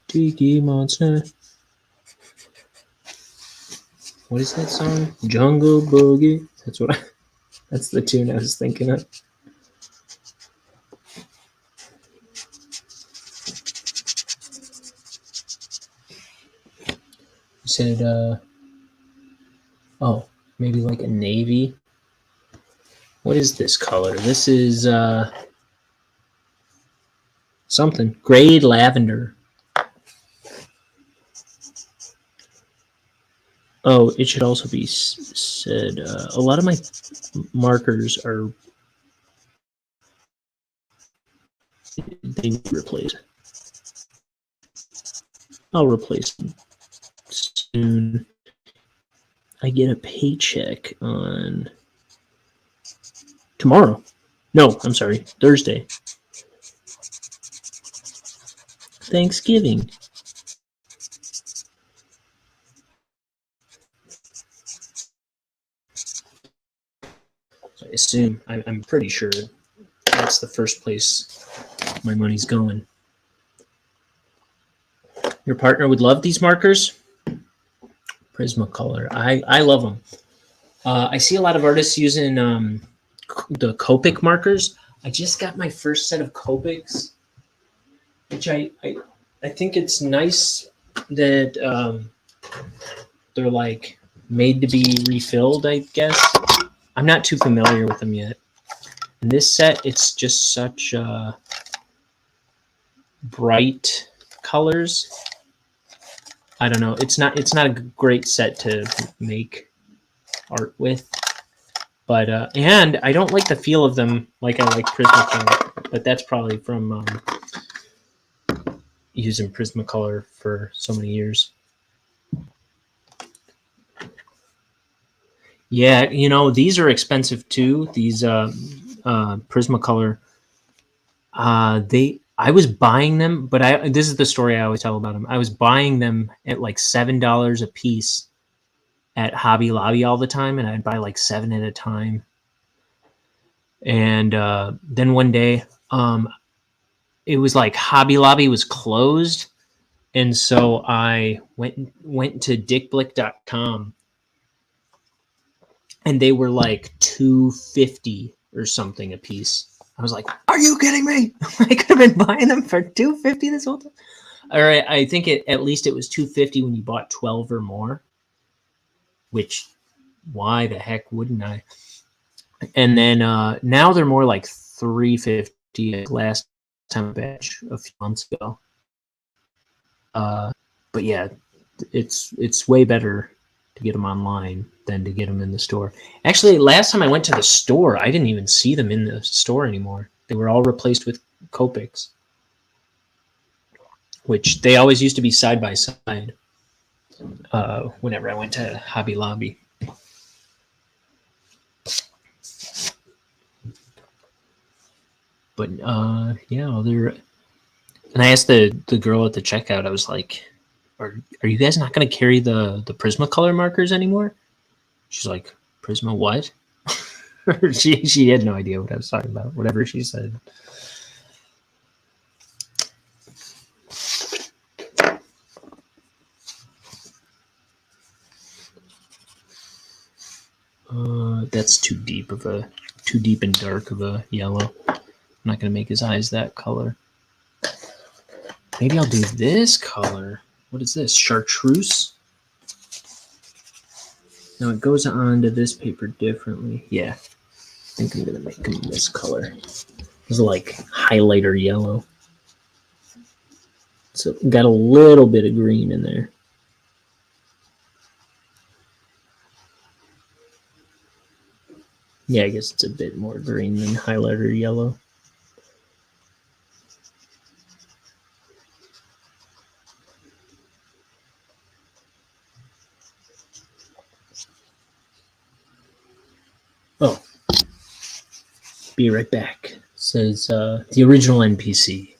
Tiki monster. What is that song? Jungle Boogie. That's the tune I was thinking of. You said, oh, maybe like a navy. What is this color? This is something. Gray lavender. Oh, it should also be said, a lot of my markers are, they need replaced. I'll replace them soon. I get a paycheck on tomorrow. No, I'm sorry, Thursday. Thanksgiving. So I assume, I'm pretty sure that's the first place my money's going. Your partner would love these markers. Prismacolor. I love them. I see a lot of artists using the Copic markers. I just got my first set of Copics, which I think it's nice that they're like made to be refilled, I guess. I'm not too familiar with them yet. In this set, it's just such bright colors. I don't know. It's not a great set to make art with. But and I don't like the feel of them like I like Prismacolor, but that's probably from using Prismacolor for so many years. Yeah, you know, these are expensive too. These Prismacolor. I was buying them, but this is the story I always tell about them. I was buying them at like $7 a piece at Hobby Lobby all the time, and I'd buy like 7 at a time. And then one day, it was like Hobby Lobby was closed, and so I went to dickblick.com, and they were like $2.50 or something a piece. I was like, "Are you kidding me? I could have been buying them for $2.50 this whole time." All right, I think at least it was $2.50 when you bought 12 or more. Which, why the heck wouldn't I? And then now they're more like $3.50. Last time I batch a few months ago. But yeah, it's way better to get them online than to get them in the store. Actually, last time I went to the store, I didn't even see them in the store anymore. They were all replaced with Copics, which they always used to be side by side whenever I went to Hobby Lobby. But yeah, they're. And I asked the girl at the checkout, I was like, are you guys not going to carry the Prismacolor markers anymore? She's like, Prisma what? she had no idea what I was talking about, whatever she said. That's too deep and dark of a yellow. I'm not going to make his eyes that color. Maybe I'll do this color. What is this? Chartreuse? Now it goes on to this paper differently. Yeah. I think I'm going to make him this color. This is like highlighter yellow. So got a little bit of green in there. Yeah, I guess it's a bit more green than highlighter yellow. Oh, be right back. Says the original NPC.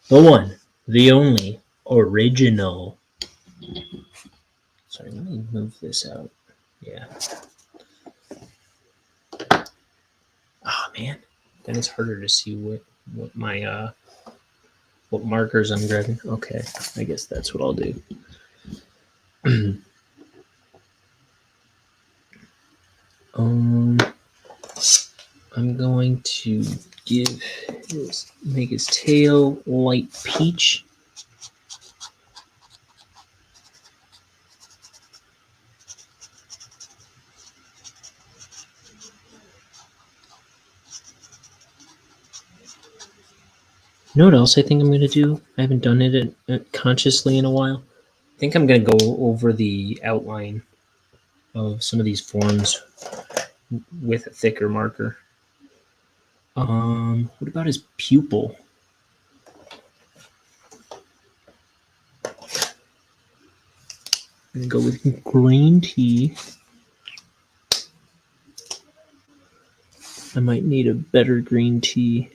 The one, the only, original. Sorry, let me move this out. Yeah. Oh man, then it's harder to see what my what markers I'm grabbing. Okay, I guess that's what I'll do. I'm going to make his tail light peach. You know what else I think I'm going to do? I haven't done it consciously in a while. I think I'm going to go over the outline of some of these forms with a thicker marker. What about his pupil? I'm gonna go with green tea. I might need a better green tea.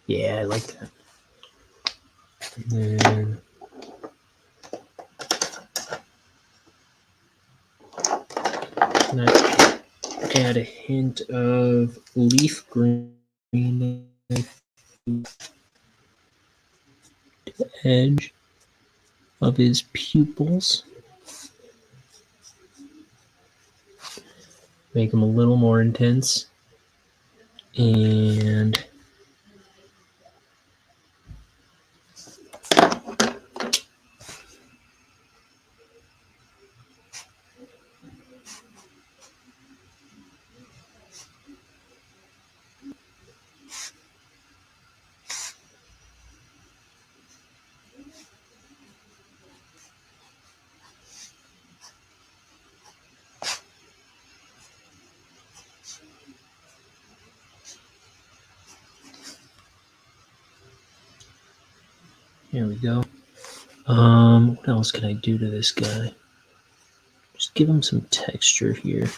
Yeah, I like that. And then I add a hint of leaf green to the edge of his pupils. Make them a little more intense. And here we go. What else can I do to this guy? Just give him some texture here.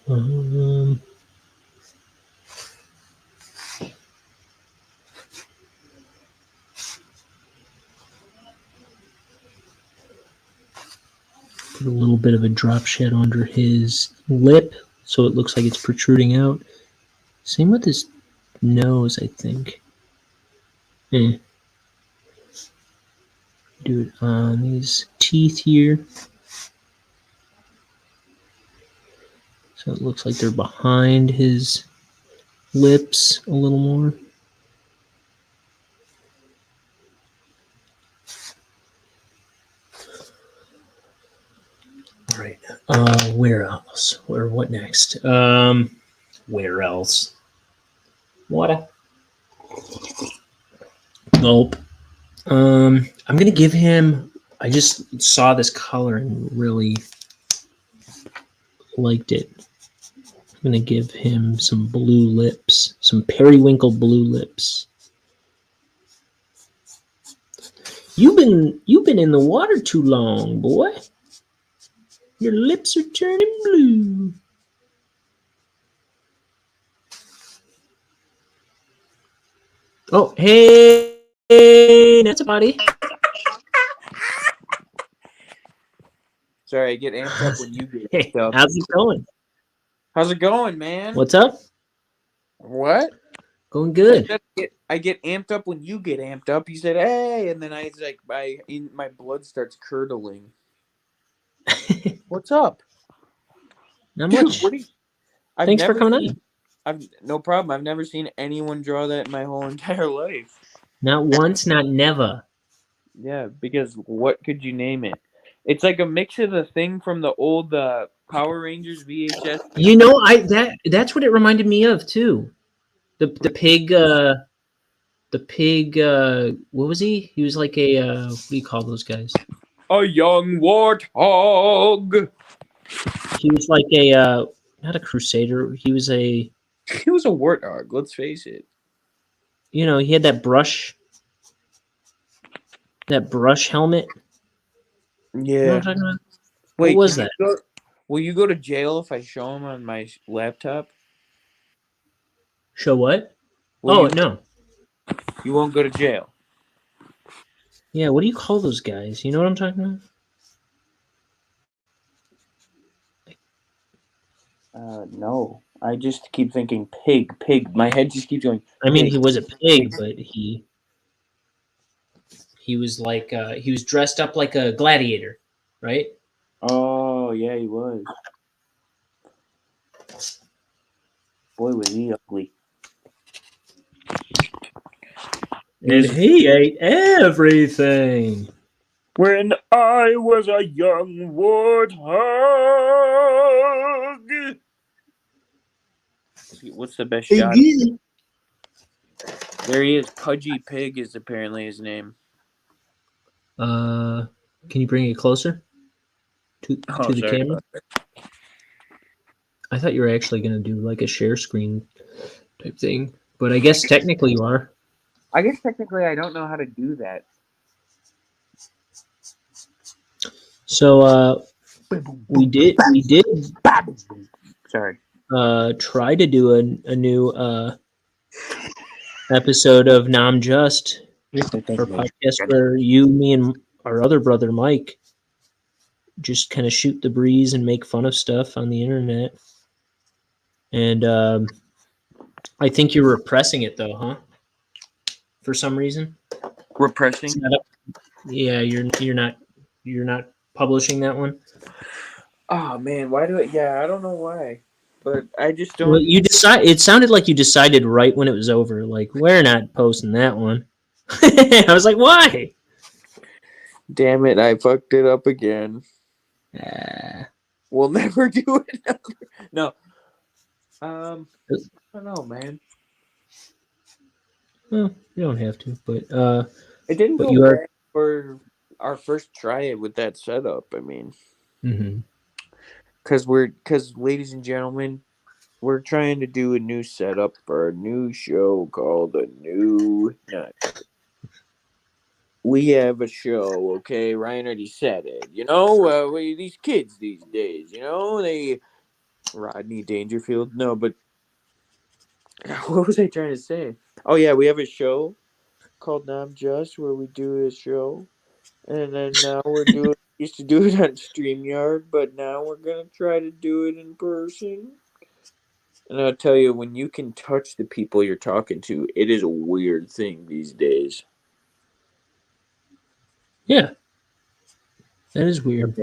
Um, Put a little bit of a drop shadow under his lip so it looks like it's protruding out. Same with his nose, I think. Do it on these teeth here. So it looks like they're behind his lips a little more. All right. Where else? Or what next? Where else? Water. Nope. I'm gonna give him. I just saw this color and really liked it. I'm gonna give him some blue lips, some periwinkle blue lips. You've been in the water too long, boy. Your lips are turning blue. Oh, hey, that's a buddy. Sorry, I get amped up when you get Hey, amped up. how's it going? How's it going, man? What's up? What? Going good. I get amped up when you get amped up. You said, "Hey," and then my blood starts curdling. What's up? Not Dude, much. what are you? Thanks for coming on. I've no problem. I've never seen anyone draw that in my whole entire life. Not once, not never. Yeah, because what could you name it? It's like a mix of the thing from the old Power Rangers VHS. You know, that's what it reminded me of too. The pig. The pig. What was he? He was like a. What do you call those guys? A young warthog. He was like a. Not a crusader. He was a. He was a warthog. Let's face it. You know, he had that brush. That brush helmet. Yeah. You know what I'm talking about? Wait, what was that? Will you go to jail if I show him on my laptop? Show what? Will you, no. You won't go to jail. Yeah, what do you call those guys? You know what I'm talking about? No. I just keep thinking pig. My head just keeps going. I mean, Pig. he was a pig, but he was like he was dressed up like a gladiator, right? Oh yeah, he was. Boy, was he ugly. And he ate everything. When I was a young warthog. What's the best shot? There he is. Pudgy Pig is apparently his name. Can you bring it closer to the Sorry. camera? I thought you were actually going to do like a share screen type thing, but I guess technically you are. I guess technically I don't know how to do that. So we did Sorry. try to do a new episode of Nam Just for podcast where you, me, and our other brother Mike just kind of shoot the breeze and make fun of stuff on the internet. And I think you're repressing it though, huh? For some reason. Repressing? Yeah, you're not publishing that one. Oh man, why do it? Yeah, I don't know why, but I just don't. Well, you decide. It sounded like you decided right when it was over. Like we're not posting that one. I was like, why? Damn it! I fucked it up again. We'll never do it. No. I don't know, man. Well, you don't have to, but It didn't but go you are. bad for our first try with that setup. I mean, Mm-hmm. because ladies and gentlemen, we're trying to do a new setup for a new show called a new. We have a show, okay? Ryan already said it. You know, these kids these days, you know, they Rodney Dangerfield. No, but what was I trying to say? Oh yeah, we have a show called Nam Just where we do a show, and then now we're doing. Used to do it on StreamYard, but now we're gonna try to do it in person. And I'll tell you, when you can touch the people you're talking to, it is a weird thing these days. Yeah, that is weird.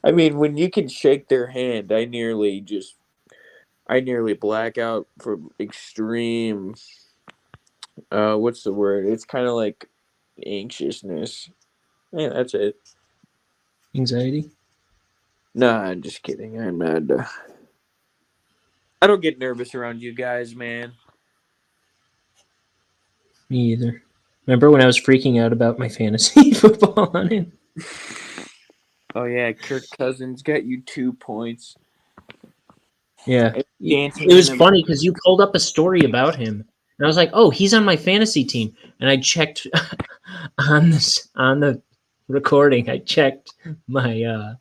I mean, when you can shake their hand, I nearly black out from extreme. What's the word? It's kind of like anxiousness. Yeah, that's it. Anxiety. Nah, I'm just kidding. I'm not. I don't get nervous around you guys, man. Me either. Remember when I was freaking out about my fantasy football on it? Oh yeah, Kirk Cousins got you 2 points. Yeah, Dancing it was in the- funny because you pulled up a story about him, and I was like, "Oh, he's on my fantasy team." And I checked on the recording. I checked my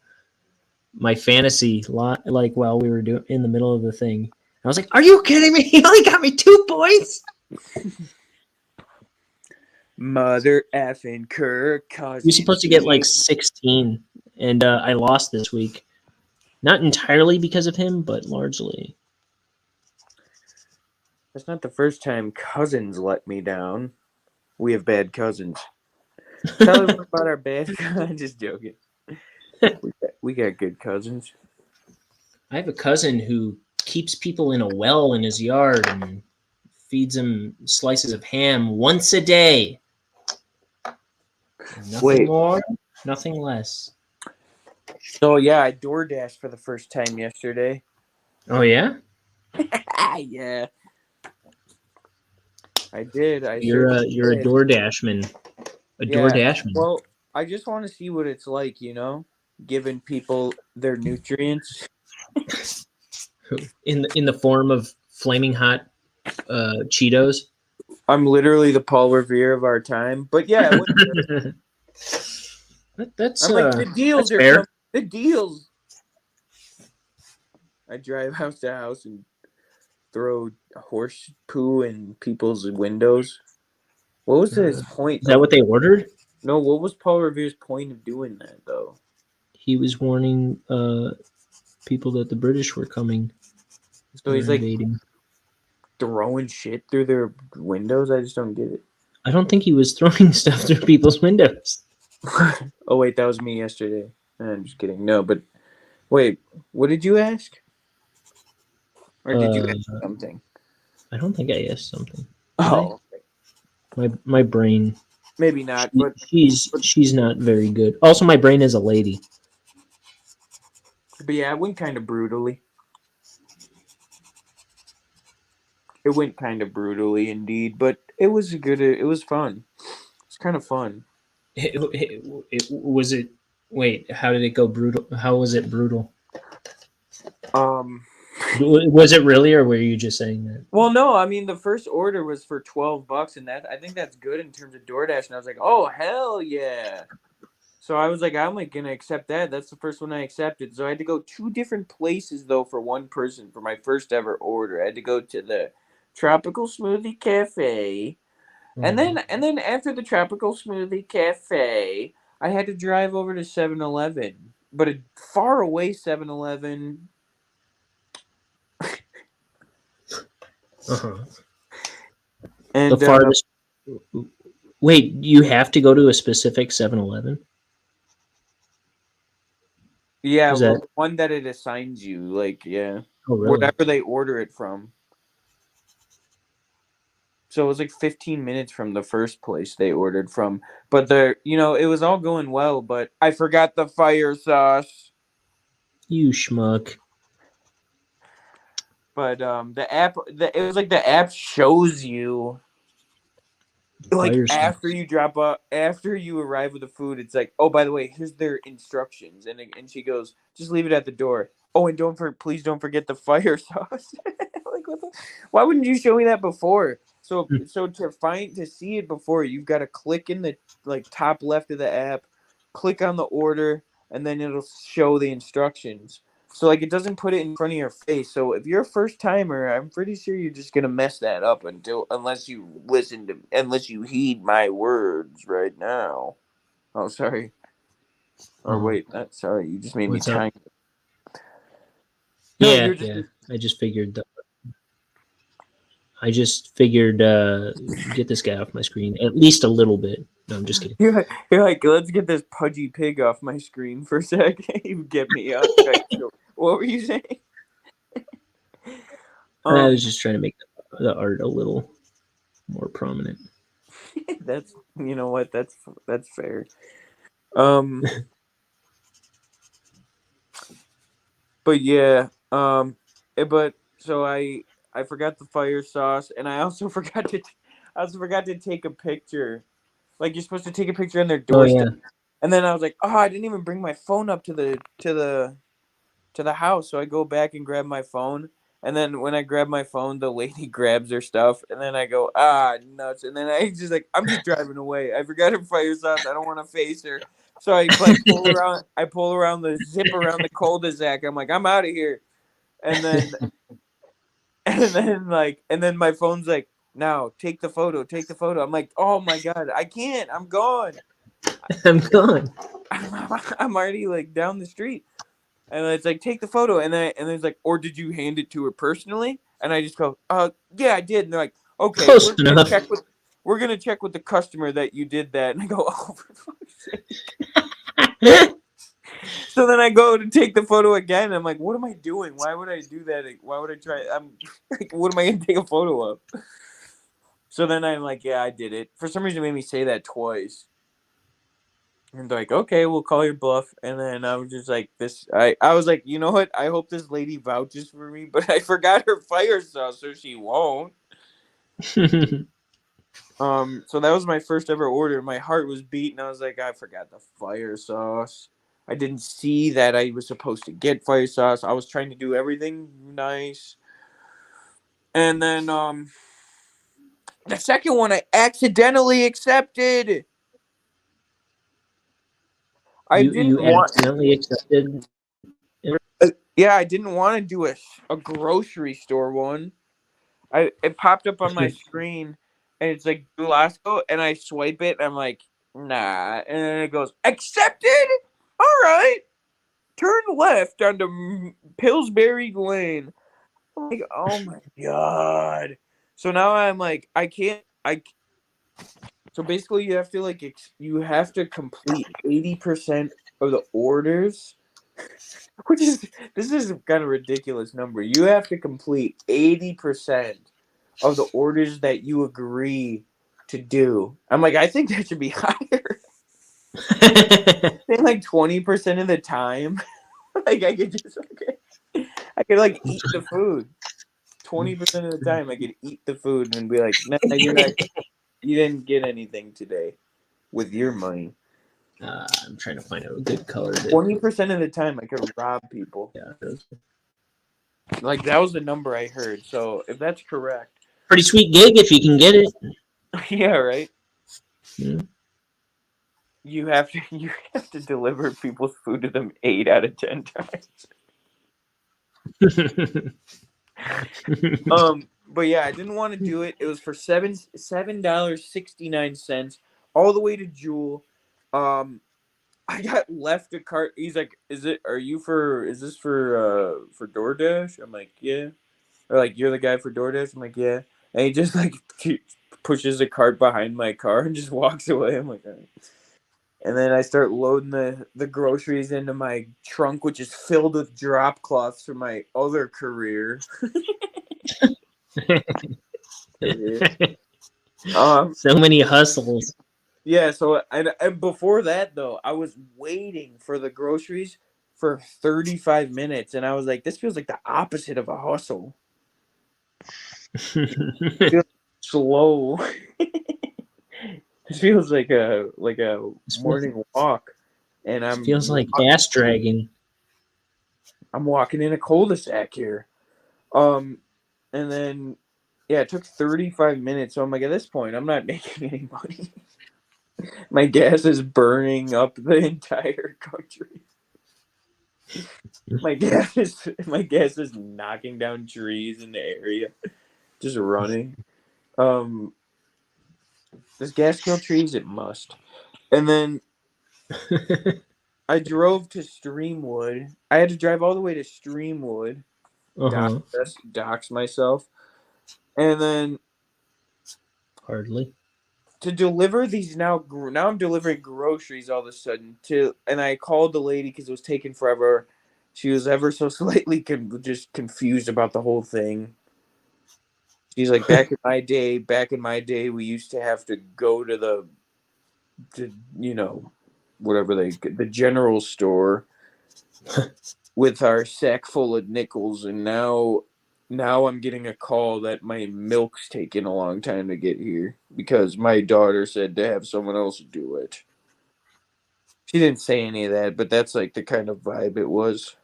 my fantasy lot like while we were doing in the middle of the thing. I was like, "Are you kidding me? He only got me 2 points." Mother effing Kirk Cousins. You're supposed to get like 16, and I lost this week. Not entirely because of him, but largely. That's not the first time Cousins let me down. We have bad cousins. Tell us about our bad. I'm just joking. We got good cousins. I have a cousin who keeps people in a well in his yard and feeds them slices of ham once a day. Nothing more, nothing less. So yeah, I DoorDashed for the first time yesterday. Oh yeah? Yeah. I did. You're a DoorDashman. A DoorDashman. Well, I just want to see what it's like, you know, giving people their nutrients. In the form of flaming hot Cheetos. I'm literally the Paul Revere of our time, but yeah, that's I'm like the deals are fair. coming. The deals. I drive house to house and throw horse poo in people's windows. What was his point Is that of? what they ordered? No, what was Paul Revere's point of doing that though? He was warning people that the British were coming. So They he's were like invading. throwing shit through their windows. I just don't get it. I don't think he was throwing stuff through people's windows. Oh wait, that was me yesterday. I'm just kidding. No, but wait, what did you ask? Or did you ask something? I don't think I asked something. Oh, My brain. maybe not. But She's not very good. Also, my brain is a lady. yeah, it went kind of brutally. It went kind of brutally indeed, but it was good. It was fun. It's kind of fun. Was it? Wait, how did it go brutal? How was it brutal? Um. Was it really, or were you just saying that? Well, no, I mean the first order was for $12, and that I think that's good in terms of DoorDash. And I was like, oh hell yeah! So I was like, I'm like gonna accept that. That's the first one I accepted. So I had to go 2 different places though for one person for my first ever order. I had to go to the Tropical Smoothie Cafe, and then after the Tropical Smoothie Cafe, I had to drive over to 7-Eleven, but a far away 7-Eleven. Uh-huh. And The farthest. Wait, you have to go to a specific 7-Eleven? yeah, Is well, that? the one that it assigns you, like, yeah, Oh, really? whatever they order it from. So it was like 15 minutes from the first place they ordered from. But it was all going well, but I forgot the fire sauce. You schmuck. But it was like the app shows you like Fire after you arrive with the food, it's like, oh, by the way, here's their instructions, and she goes, just leave it at the door. Oh, and please don't forget the fire sauce. Like, why wouldn't you show me that before? So to see it before, you've got to click in the like top left of the app, click on the order, and then it'll show the instructions. So like it doesn't put it in front of your face. So if you're a first timer, I'm pretty sure you're just gonna mess that up unless you heed my words right now. Oh, sorry. Or wait, sorry, you just made me What's up? time. No, Yeah, you're just yeah. I just figured. Get this guy off my screen at least a little bit. No, I'm just kidding. you're like, let's get this pudgy pig off my screen for a sec. You get me up. What were you saying? I was just trying to make the art a little more prominent. That's you know what that's fair. But yeah, but so I forgot the fire sauce, and I also forgot to take a picture. Like you're supposed to take a picture on their Oh yeah. doorstep, and then I was like, oh, I didn't even bring my phone up to the house. So I go back and grab my phone, and then when I grab my phone, the lady grabs her stuff, and then I go, nuts, and then I just like I'm just driving away. I forgot her fire sauce. I don't want to face her. So I pull around. I pull around the zip around the cul-de-sac. I'm like, I'm out of here. And then and then my phone's like, now take the photo. Take the photo. I'm like, oh my god, I can't. I'm gone. I'm gone. I'm already like down the street. And it's like, take the photo. And then it's like, or did you hand it to her personally? And I just go, yeah, I did. And they're like, okay, Close enough. we're gonna check with the customer that you did that. And I go, oh, for fuck's sake. So then I go to take the photo again. I'm like, what am I doing? Why would I do that? Why would I try? I'm like, what am I gonna take a photo of? So then I'm like, yeah, I did it. For some reason, it made me say that twice. And they're like, okay, we'll call your bluff. And then I was just like, I was like, you know what? I hope this lady vouches for me, but I forgot her fire sauce, so she won't. So that was my first ever order. My heart was beating. I was like, I forgot the fire sauce. I didn't see that I was supposed to get fire sauce. I was trying to do everything nice. And then the second one I accidentally accepted. You accidentally accepted. Yeah, I didn't want to do a grocery store one. It popped up on my screen, and it's like Dulasco, and I swipe it, and I'm like, nah, and then it goes accepted. All right, turn left onto Pillsbury Lane. I'm like, oh my god. So now I'm like, I can't. So basically, you have to you have to complete 80% of the orders, which is this is kind of ridiculous number. You have to complete 80% of the orders that you agree to do. I'm like, I think that should be higher. I think like 20% of the time, like I could just I could like eat the food. 20% of the time, I could eat the food and be like, "Nah, you're not. You didn't get anything today with your money." I'm trying to find a good color. 20% of the time, I could rob people. Yeah, Like that was the number I heard. So if that's correct, pretty sweet gig if you can get it. yeah, right. Hmm. You have to deliver people's food to them 8 out of 10 times. But yeah, I didn't want to do it. It was for $7.69 all the way to Jewel. I got left a cart. He's like, is this for DoorDash? I'm like, yeah. Or like, you're the guy for DoorDash? I'm like, yeah. And he just like pushes a cart behind my car and just walks away. I'm like, all right. And then I start loading the groceries into my trunk, which is filled with drop cloths from my other career. So many hustles. Yeah, so and before that though, I was waiting for the groceries for 35 minutes, and I was like, this feels like the opposite of a hustle. It feels slow. It feels like a morning walk, and feels like gas dragging. I'm walking in a cul-de-sac here. And then yeah, it took 35 minutes. So I'm like, at this point, I'm not making any money. My gas is burning up the entire country. My gas is knocking down trees in the area, just running. Does gas kill trees? It must. And then I drove to Streamwood. I had to drive all the way to Streamwood, dox myself, and then hardly to deliver these now I'm delivering groceries all of a sudden and I called the lady because it was taking forever. She was ever so slightly just confused about the whole thing. She's like, back in my day we used to have to go to the whatever the general store with our sack full of nickels, and now I'm getting a call that my milk's taking a long time to get here because my daughter said to have someone else do it. She didn't say any of that, but that's like the kind of vibe it was.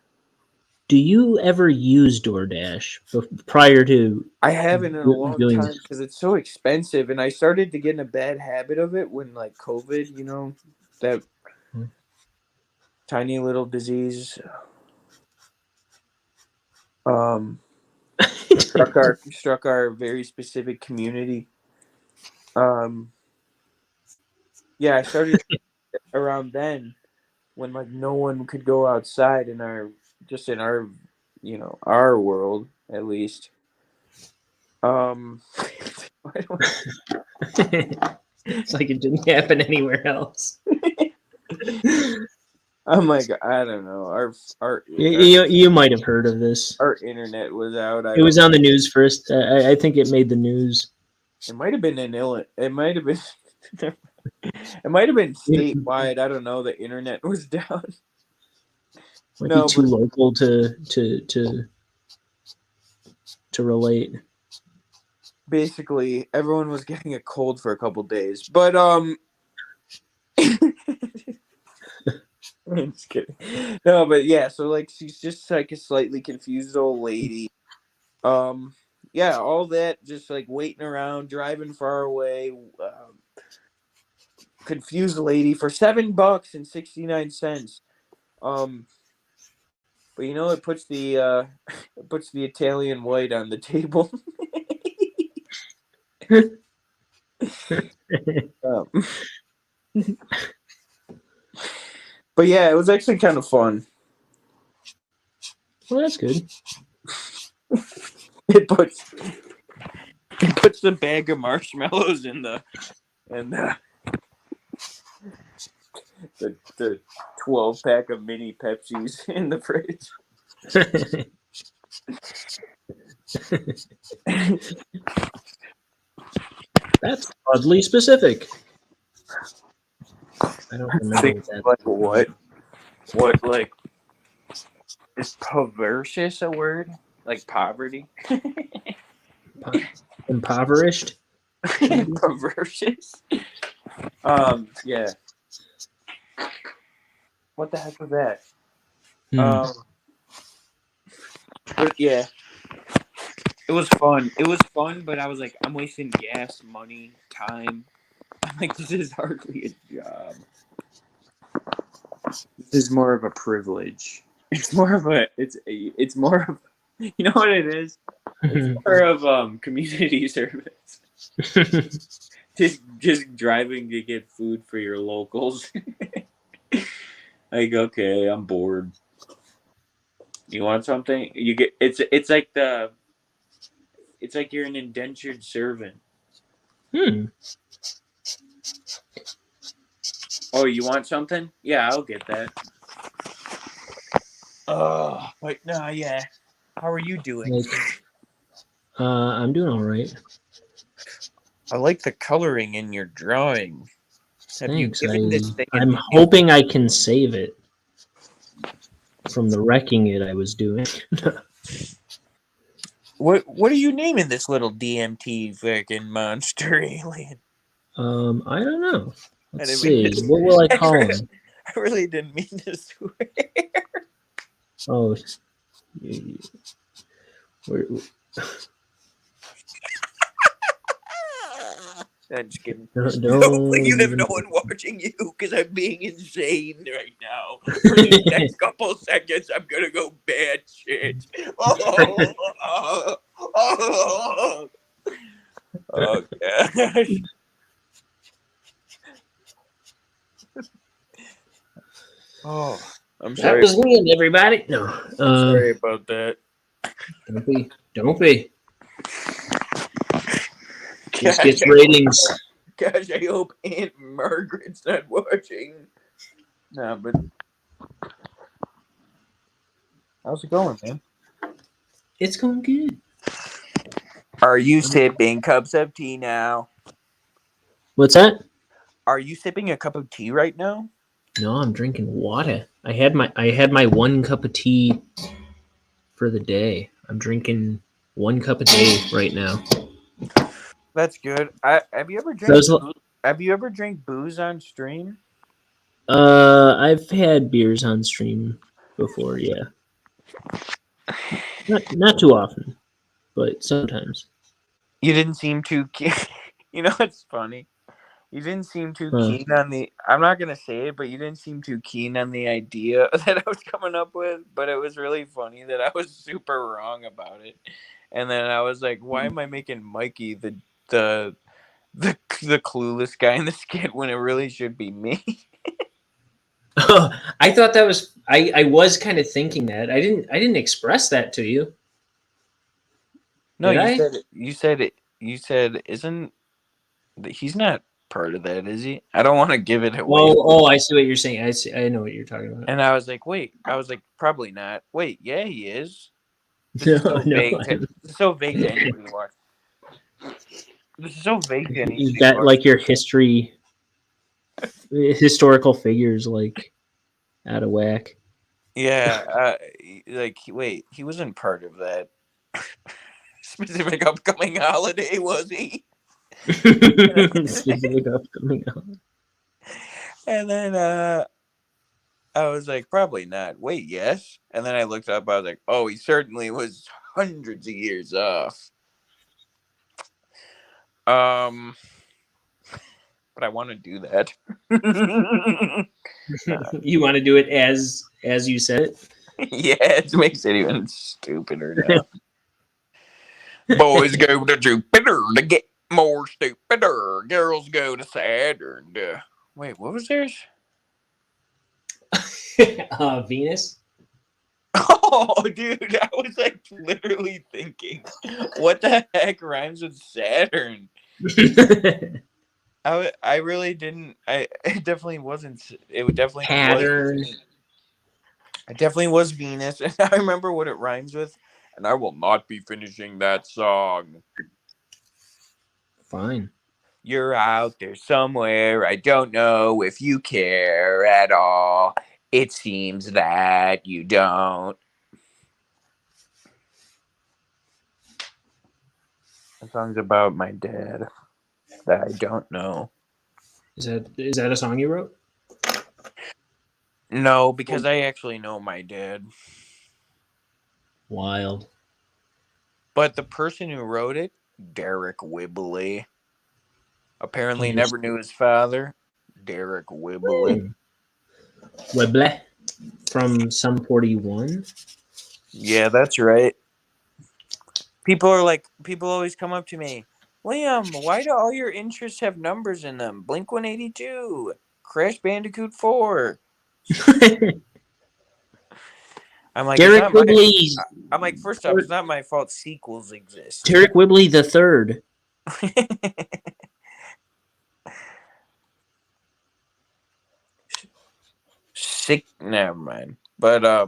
Do you ever use DoorDash prior to? I haven't in a long time because it's so expensive, and I started to get in a bad habit of it when like COVID, that tiny little disease struck our very specific community. Yeah, I started around then when like no one could go outside in our our world at least. It's like it didn't happen anywhere else. I'm like, I don't know. Our you might have heard of this. Our internet was out. It was on the news first. I think it made the news. It might have been It might have been. It might have been statewide. I don't know. The internet was down. Might be too local to relate. Basically, everyone was getting a cold for a couple days, but I'm just kidding. No, but yeah. So like, she's just like a slightly confused old lady. Yeah, all that, just like waiting around, driving far away. Confused lady for $7.69. But it puts the Italian white on the table. But yeah, it was actually kind of fun. Well, that's good. It puts the bag of marshmallows in the 12-pack of mini Pepsis in the fridge. That's oddly specific. I don't remember what that What like is perversus a word? Like poverty? Impoverished. Perversus? Yeah. What the heck was that? But yeah. It was fun. It was fun, but I was like, I'm wasting gas, money, time. I'm like, this is hardly a job. This is more of a privilege. It's more of you know what it is? It's more of community service. just driving to get food for your locals. Like, okay, I'm bored. You want something? You get it's like you're an indentured servant. Oh, you want something? Yeah, I'll get that. But no, yeah. How are you doing? I'm doing all right. I like the coloring in your drawing. Have you Thanks. given this thing a I'm name? hoping I can save it from the wrecking it I was doing. What are you naming this little DMT fucking monster alien? I don't know. Let's I see. didn't mean What will I call him? I really didn't mean to swear. Oh, I'm just kidding. don't. Hopefully you have no one watching you because I'm being insane right now. For the next couple seconds, I'm gonna go bad shit. Oh gosh. Oh, I'm That sorry. was me, everybody. No, Sorry about that. Don't be. This Gosh, gets ratings. Gosh, I hope Aunt Margaret's not watching. Nah, but how's it going, man? It's going good. Are you sipping cups of tea now? What's that? Are you sipping a cup of tea right now? No, I'm drinking water. I had my 1 cup of tea for the day. I'm drinking 1 cup a day right now. That's good. Have you ever drank booze on stream? I've had beers on stream before, yeah. Not too often, but sometimes. You didn't seem too keen. You know what's funny? You didn't seem too keen on the. I'm not gonna say it, but you didn't seem too keen on the idea that I was coming up with. But it was really funny that I was super wrong about it, and then I was like, "Why am I making Mikey the clueless guy in the skit when it really should be me?" I thought that was. I was kind of thinking that. I didn't express that to you. No, Did you said isn't he's not part of that, is he? I don't want to give it away. Oh, I see what you're saying. I know what you're talking about. And I was like, wait. I was like, probably not. Wait, yeah, he is. This No, is so no. vague. This is so vague to anybody watch. This is so vague to anybody. Is that like your historical figures like out of whack? Yeah, like wait, he wasn't part of that specific upcoming holiday, was he? Specific upcoming. And then I was like, probably not. Wait, yes. And then I looked up. I was like, oh, he certainly was hundreds of years off. But I want to do that. You want to do it as you said it? Yeah, it makes it even stupider now. Boys go to Jupiter to get More stupider. Girls go to Saturn. Wait, what was theirs? Venus. Oh, dude, I was like literally thinking, what the heck rhymes with Saturn? I really didn't. It definitely wasn't. It definitely was. Pattern. It definitely was Venus, and I remember what it rhymes with. And I will not be finishing that song. Fine. You're out there somewhere. I don't know if you care at all. It seems that you don't. The song's about my dad that I don't know. Is that a song you wrote? No, because I actually know my dad. Wild. But the person who wrote it, Derek Whibley, apparently Yes. never knew his father. Derek Whibley. Weble from Sum 41. Yeah, that's right. People always come up to me, Liam, why do all your interests have numbers in them? Blink 182, Crash Bandicoot 4. I'm like, Derek Whibley. I'm like, first off, it's not my fault sequels exist. Derek Whibley the third. Sick, never mind. But I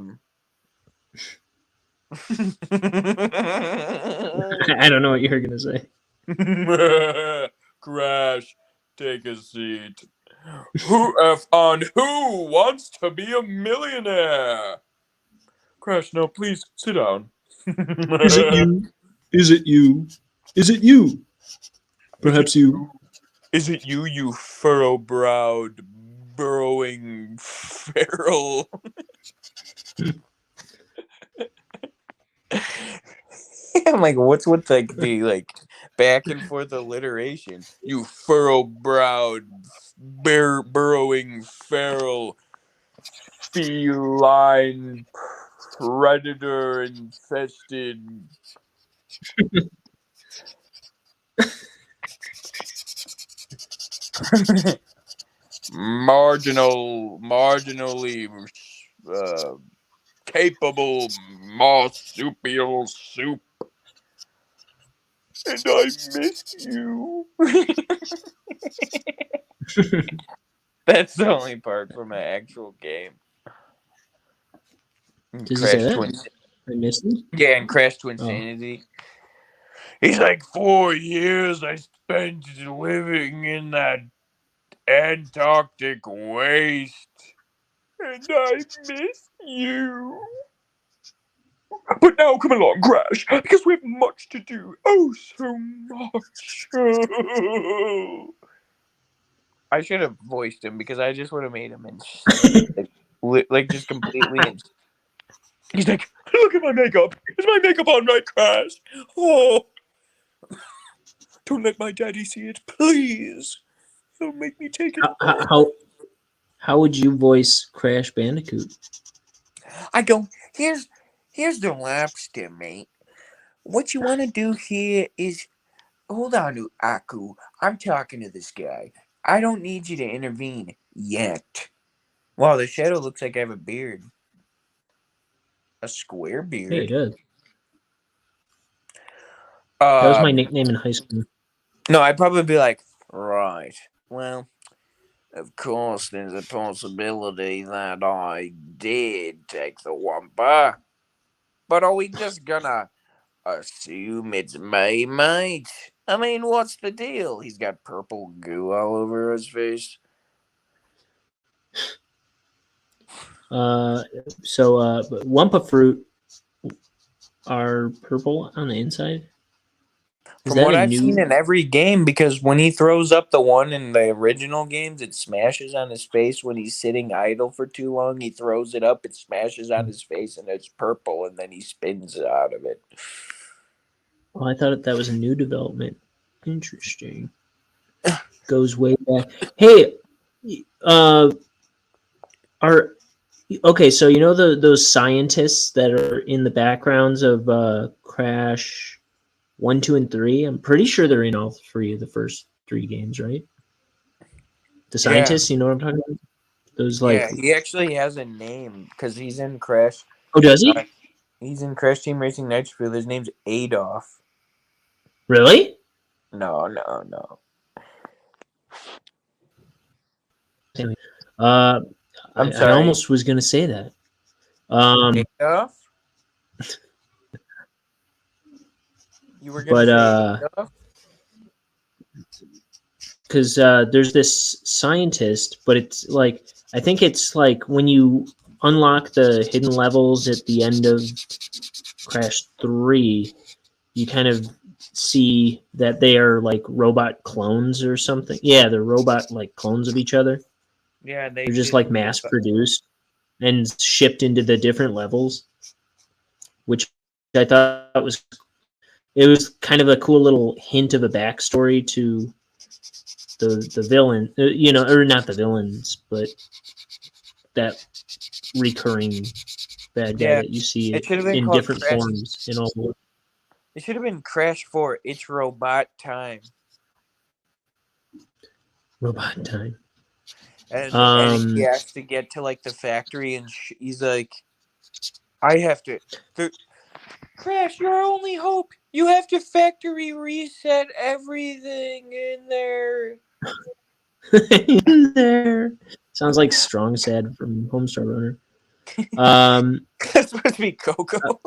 don't know what you're gonna say. Crash, take a seat. Who wants to be a millionaire? Crash, no, please sit down. Is it you? Is it you? Is it you? Perhaps you. Is it you, you furrow-browed, burrowing feral? I'm like, what's with the like back and forth alliteration? You furrow-browed, burrowing feral, feline, predator-infested. Marginally capable marsupial soup. And I miss you. That's the only part from an actual game. Does he say that? I missed it. Yeah, and Crash to Insanity. He's like, 4 years I spent living in that Antarctic waste. And I miss you. But now come along, Crash, because we have much to do. Oh, so much. I should have voiced him because I just would have made him like just completely. He's like, look at my makeup. Is my makeup on right, Crash? Oh, don't let my daddy see it, please. Don't make me take it. How would you voice Crash Bandicoot? I go, here's the lobster, mate. What you want to do here is, hold on, Aku. I'm talking to this guy. I don't need you to intervene yet. Wow, the shadow looks like I have a beard. A square beard. Hey, it does. That was my nickname in high school. No, I'd probably be like, right. Well, of course, there's a possibility that I did take the Wampa. But are we just gonna assume it's me, mate? I mean, what's the deal? He's got purple goo all over his face. Wampa fruit are purple on the inside? From what I've seen in every game, because when he throws up the one in the original games, it smashes on his face. When he's sitting idle for too long, he throws it up, it smashes on his face, and it's purple, and then he spins out of it. Oh, I thought that was a new development. Interesting. Goes way back. Hey, okay, so you know those scientists that are in the backgrounds of Crash 1, 2, and 3. I'm pretty sure they're in all three of the first 3 games, right? The scientists, you know what I'm talking about? Those Yeah, he actually has a name because he's in Crash. Oh, does he? He's in Crash Team Racing Nitro. His name's Adolf. Really? No. Uh, I'm I sorry. almost was gonna say that. Adolf? You were gonna say Adolf? Because there's this scientist, but it's like I think it's like when you unlock the hidden levels at the end of Crash 3, you kind of see that they are like robot clones or something. Yeah, they're robot like clones of each other. Yeah, They're just like mass produced and shipped into the different levels, which I thought was kind of a cool little hint of a backstory to the villain, or not the villains, but that recurring bad guy that you see it should have been in called different Crash. forms in all. It should have been Crash 4. It's robot time. Robot time. And he has to get to like the factory, and he's like, "I have to." Crash, your only hope. You have to factory reset everything in there. In there. Sounds like Strong Sad from Homestar Runner. That's supposed to be Coco.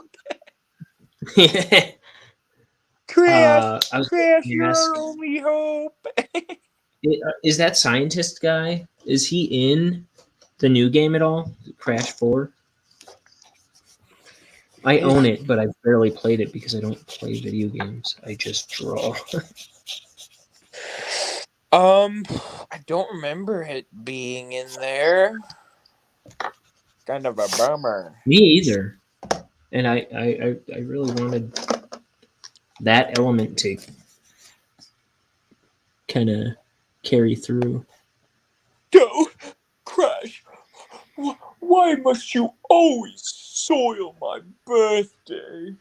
Crash, you're our only hope. Is that scientist guy? Is he in the new game at all? Crash 4? I own it, but I've barely played it because I don't play video games. I just draw. I don't remember it being in there. Kind of a bummer. Me either. And I really wanted that element to kind of carry through. Go, Crash. Why must you always soil my birthday?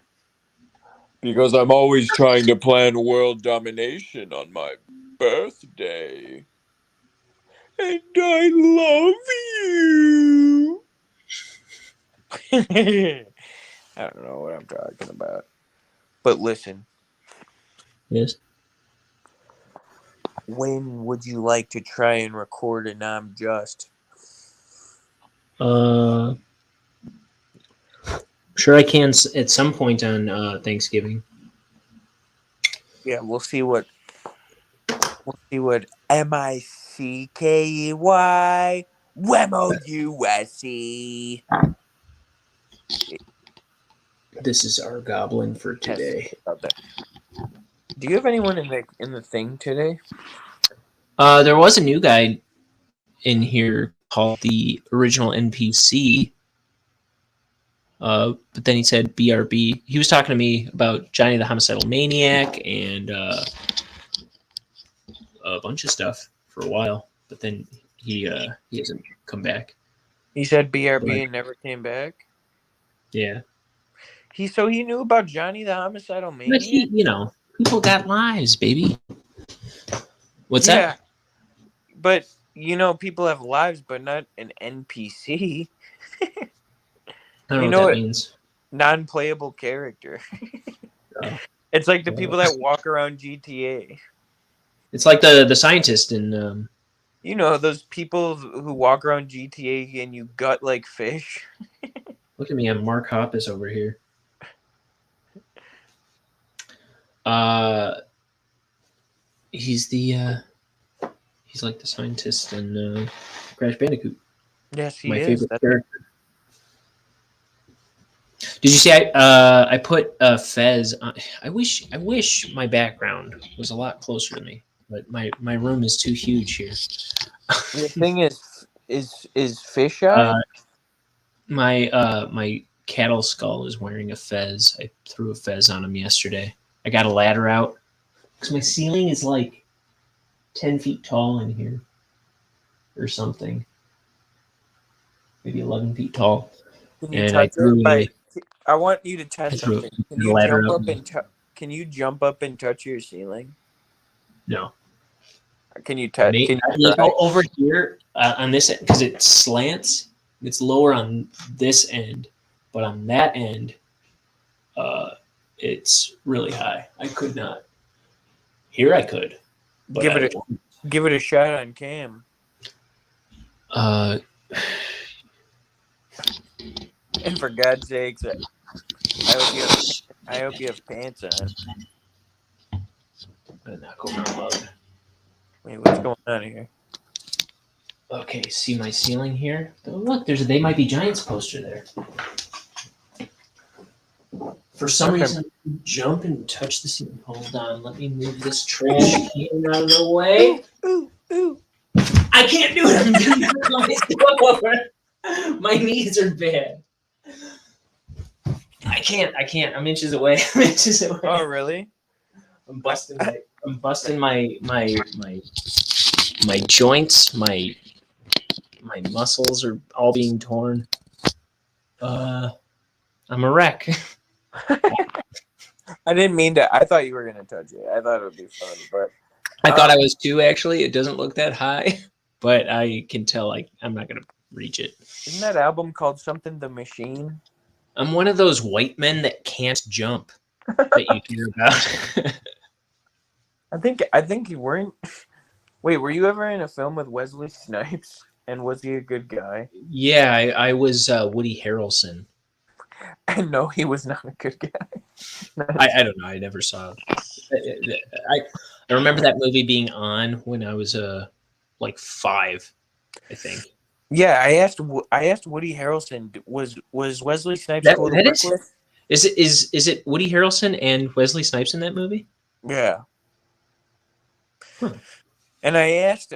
Because I'm always trying to plan world domination on my birthday. And I love you. I don't know what I'm talking about. But listen. Yes. When would you like to try and record an I'm Just? Sure I can at some point on Thanksgiving. Yeah, we'll see what M-I-C-K-E-Y WEMO-U-S-E. This is our goblin for today. Do you have anyone in the thing today? There was a new guy in here called the original NPC. But then he said BRB. He was talking to me about Johnny the Homicidal Maniac and a bunch of stuff for a while. But then he hasn't come back. He said BRB and never came back? Yeah. He knew about Johnny the Homicidal Maniac? But people got lives, baby. What's that? But, people have lives, but not an NPC. I don't know what that means. Non-playable character. It's like the people that walk around GTA. It's like the scientist in... those people who walk around GTA and you gut like fish. Look at me, I'm Mark Hoppus over here. He's like the scientist in Crash Bandicoot. Yes, he My is. favorite character. Did you see I put Fez on? I wish my background was a lot closer to me, but my room is too huge here. The thing is fish eye? My cattle skull is wearing a Fez. I threw a Fez on him yesterday. I got a ladder out because my ceiling is like 10 feet tall in here or something, maybe 11 feet tall. Can you touch it? I want you to test something. Can you jump up and touch your ceiling? No. Can you touch? Can you Like, try? over here on this end, because it slants, it's lower on this end, but on that end, it's really high. I could not. Here I could, but Give I it won't. give it a shot on cam. Uh, And for God's sakes, I hope you have pants on. knock over a mug. Wait, what's going on here? Okay, see my ceiling here? Oh, look, there's a They Might Be Giants poster there. For some Okay. reason, jump and touch the ceiling. Hold on, let me move this trash can out of the way. Ooh. I can't do it. I'm doing it. My knees are bad. I can't. I'm inches away. I'm inches away. Oh, really? I'm busting my joints, my muscles are all being torn. I'm a wreck. I didn't mean to. I thought you were gonna touch it. I thought it would be fun, but I thought I was too. Actually, it doesn't look that high, but I can tell I'm not gonna reach it. isn't that album called something the Machine? I'm one of those white men that can't jump that you hear about. I think you weren't. Wait, were you ever in a film with Wesley Snipes? And was he a good guy? Yeah, I was Woody Harrelson. And no, he was not a good guy. I don't know. I never saw it. I remember that movie being on when I was like 5, I think. Yeah, I asked Woody Harrelson, was Wesley Snipes That- cool to that work is- with? Is it Woody Harrelson and Wesley Snipes in that movie? Yeah. Huh. And I asked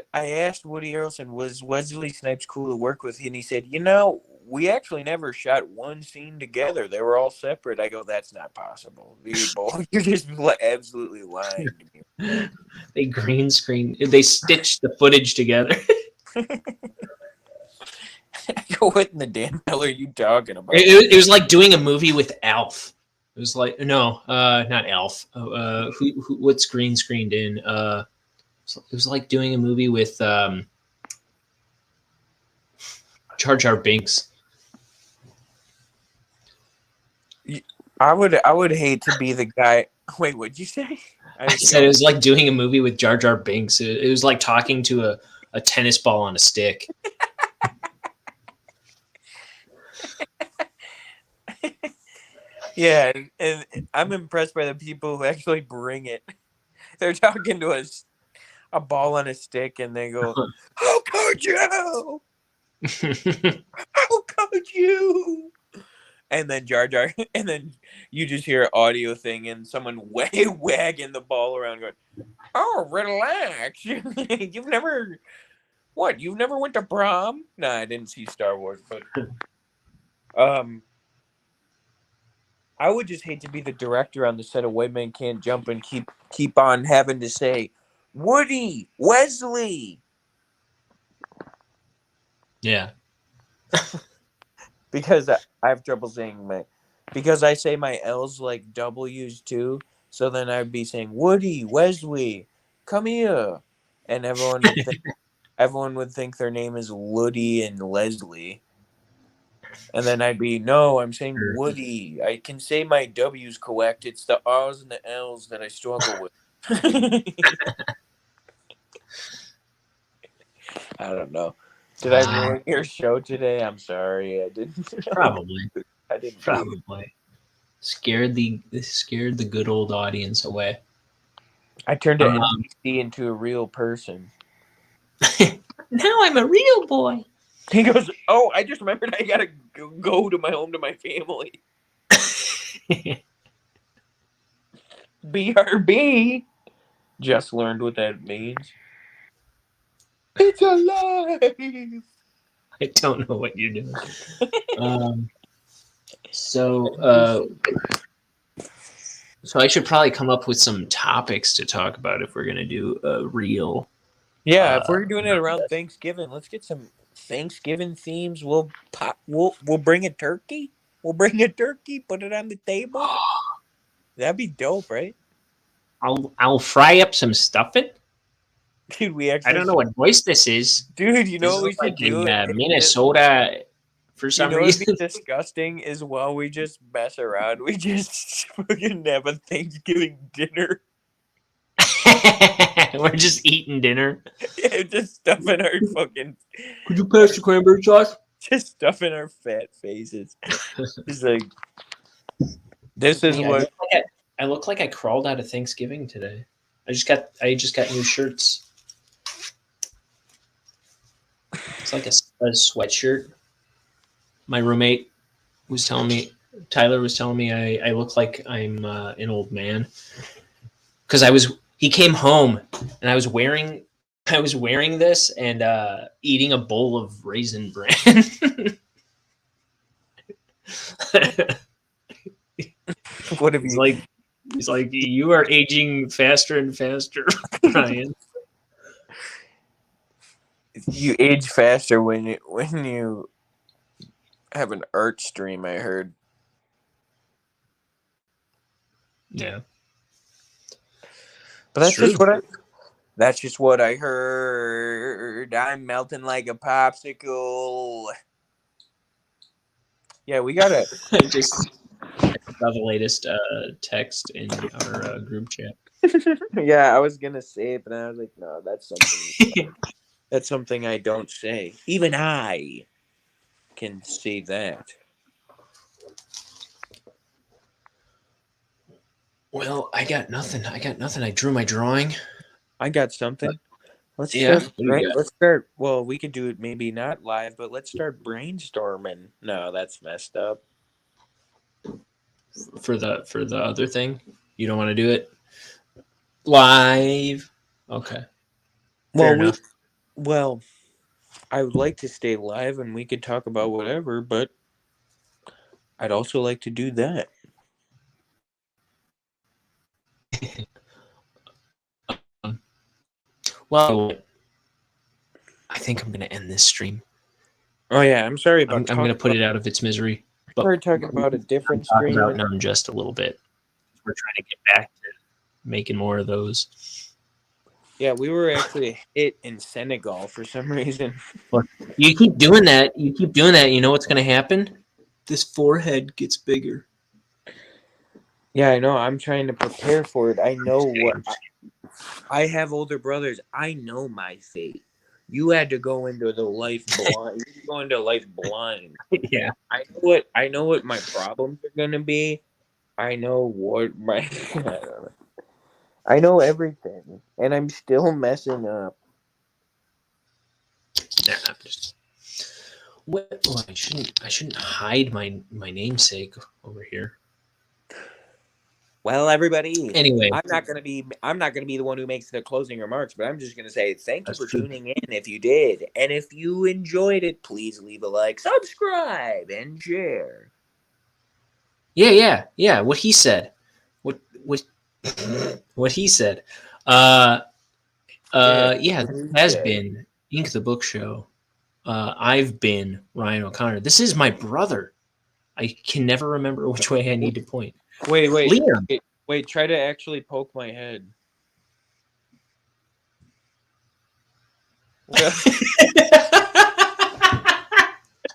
Woody Harrelson, was Wesley Snipes cool to work with? And he said, we actually never shot one scene together. They were all separate. I go, that's not possible. You're just absolutely lying to me. They green screen. They stitched the footage together. I go, what in the damn hell are you talking about? It was like doing a movie with Alf. It was like not Alf. What's green screened in? It was like doing a movie with Jar Jar Binks. I would hate to be the guy. Wait, what'd you say? I said it was like doing a movie with Jar Jar Binks. It was like talking to a tennis ball on a stick. Yeah, and I'm impressed by the people who actually bring it. They're talking to us a ball on a stick, and they go, "How could you? How could you?" And then Jar Jar, and then you just hear an audio thing, and someone wagging the ball around, going, "Oh, relax! You've never went to prom?" Nah, I didn't see Star Wars, but I would just hate to be the director on the set of White Man Can't Jump and keep on having to say, Woody, Wesley. Yeah. Because I have trouble saying because I say my L's like W's too. So then I'd be saying, Woody, Wesley, come here. And everyone would think their name is Woody and Leslie. And then I'd be, no, I'm saying Woody. I can say my W's correct. It's the R's and the L's that I struggle with. I don't know. Did I ruin your show today? I'm sorry. I didn't. Probably. I didn't. Probably. Scared the good old audience away. I turned an NPC into a real person. Now I'm a real boy. He goes, "Oh, I just remembered I gotta go to my home to my family." BRB. Just learned what that means. It's alive. I don't know what you're doing. So I should probably come up with some topics to talk about if we're gonna do a real. Yeah, if we're doing it around Thanksgiving, let's get some Thanksgiving themes. We'll bring a turkey. We'll bring a turkey. Put it on the table. That'd be dope, right? I'll fry up some stuffing. Dude, we I actually don't know should. what voice this is. Dude, you know This what is we should like do? in Minnesota for You some know what'd be reason. disgusting is while we just mess around, we just fucking have a Thanksgiving dinner. We're just eating dinner. Yeah, just stuffing our fucking. Could you pass the cranberry sauce? Just stuffing our fat faces. It's like, this is what. I look like I crawled out of Thanksgiving today. I just got new shirts. It's like a sweatshirt. My roommate was telling me, Tyler was telling me I look like I'm an old man because he came home and I was wearing this and eating a bowl of Raisin Bran. What have He's you? like, you are aging faster and faster, Ryan. You age faster when you have an art stream. I heard. Yeah, But that's it's true. that's just what I heard. I'm melting like a popsicle. Yeah, we gotta. I just saw the latest text in our group chat. Yeah, I was gonna say it, but I was like, no, that's something I don't say. Even I can say that. Well, I got nothing. I drew my drawing. I got something. Let's Yeah, start. what do you got? Let's start. Well, we could do it maybe not live, but let's start brainstorming. No, that's messed up. For the other thing. You don't want to do it live. Okay. Fair enough. Well, I would like to stay live and we could talk about whatever, but I'd also like to do that. Well, I think I'm going to end this stream. Oh yeah, I'm sorry about. I'm going to put it out of its misery. But we're talking about a different talk stream. about them just a little bit. We're trying to get back to making more of those. Yeah, we were actually hit in Senegal for some reason. You keep doing that. You know what's going to happen? This forehead gets bigger. Yeah, I know. I'm trying to prepare for it. I know what. I have older brothers. I know my fate. You had to go into the life blind. You go into life blind. Yeah. I know what my problems are gonna be. I know what my. I don't know. I know everything, and I'm still messing up. Nah, I'm just. What? Oh, I shouldn't hide my namesake over here. Well, everybody. Anyway, I'm not gonna be the one who makes the closing remarks, but I'm just gonna say thank you for tuning in. If you did, and if you enjoyed it, please leave a like, subscribe, and share. Yeah. What he said. What he said. Yeah, this has been Ink the Book Show. I've been Ryan O'Connor. This is my brother. I can never remember which way I need to point. Wait. Liam. Wait, try to actually poke my head. How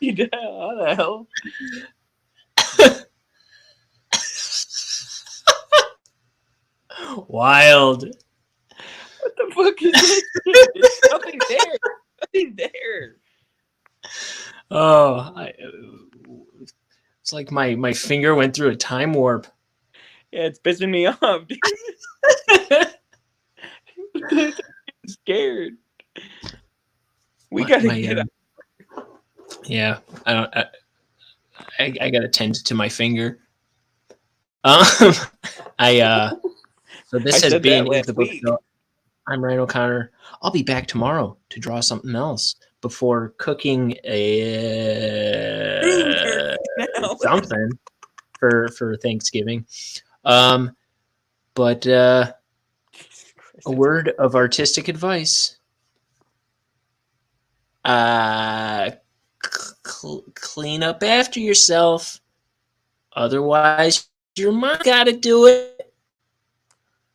the hell? Wild. What the fuck is this? There's nothing there. Nothing there. Oh, it's like my finger went through a time warp. Yeah, it's pissing me off, dude. I'm scared. We gotta get up. Yeah, I gotta tend to my finger. So this has been Ink the Book Show. I'm Ryan O'Connor. I'll be back tomorrow to draw something else before cooking something for Thanksgiving. But a word of artistic advice. Clean up after yourself. Otherwise, Your mom got to do it.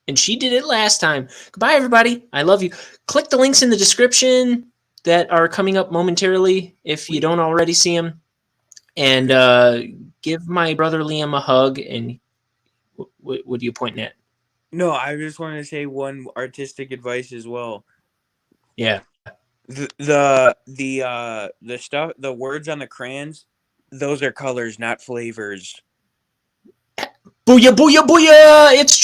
And she did it last time. Goodbye, everybody. I love you. Click the links in the description that are coming up momentarily if you don't already see them. And give my brother Liam a hug. And what are you pointing at? No, I just wanted to say one artistic advice as well. Yeah. The stuff, the words on the crayons, those are colors, not flavors. Booyah, booyah, booyah! It's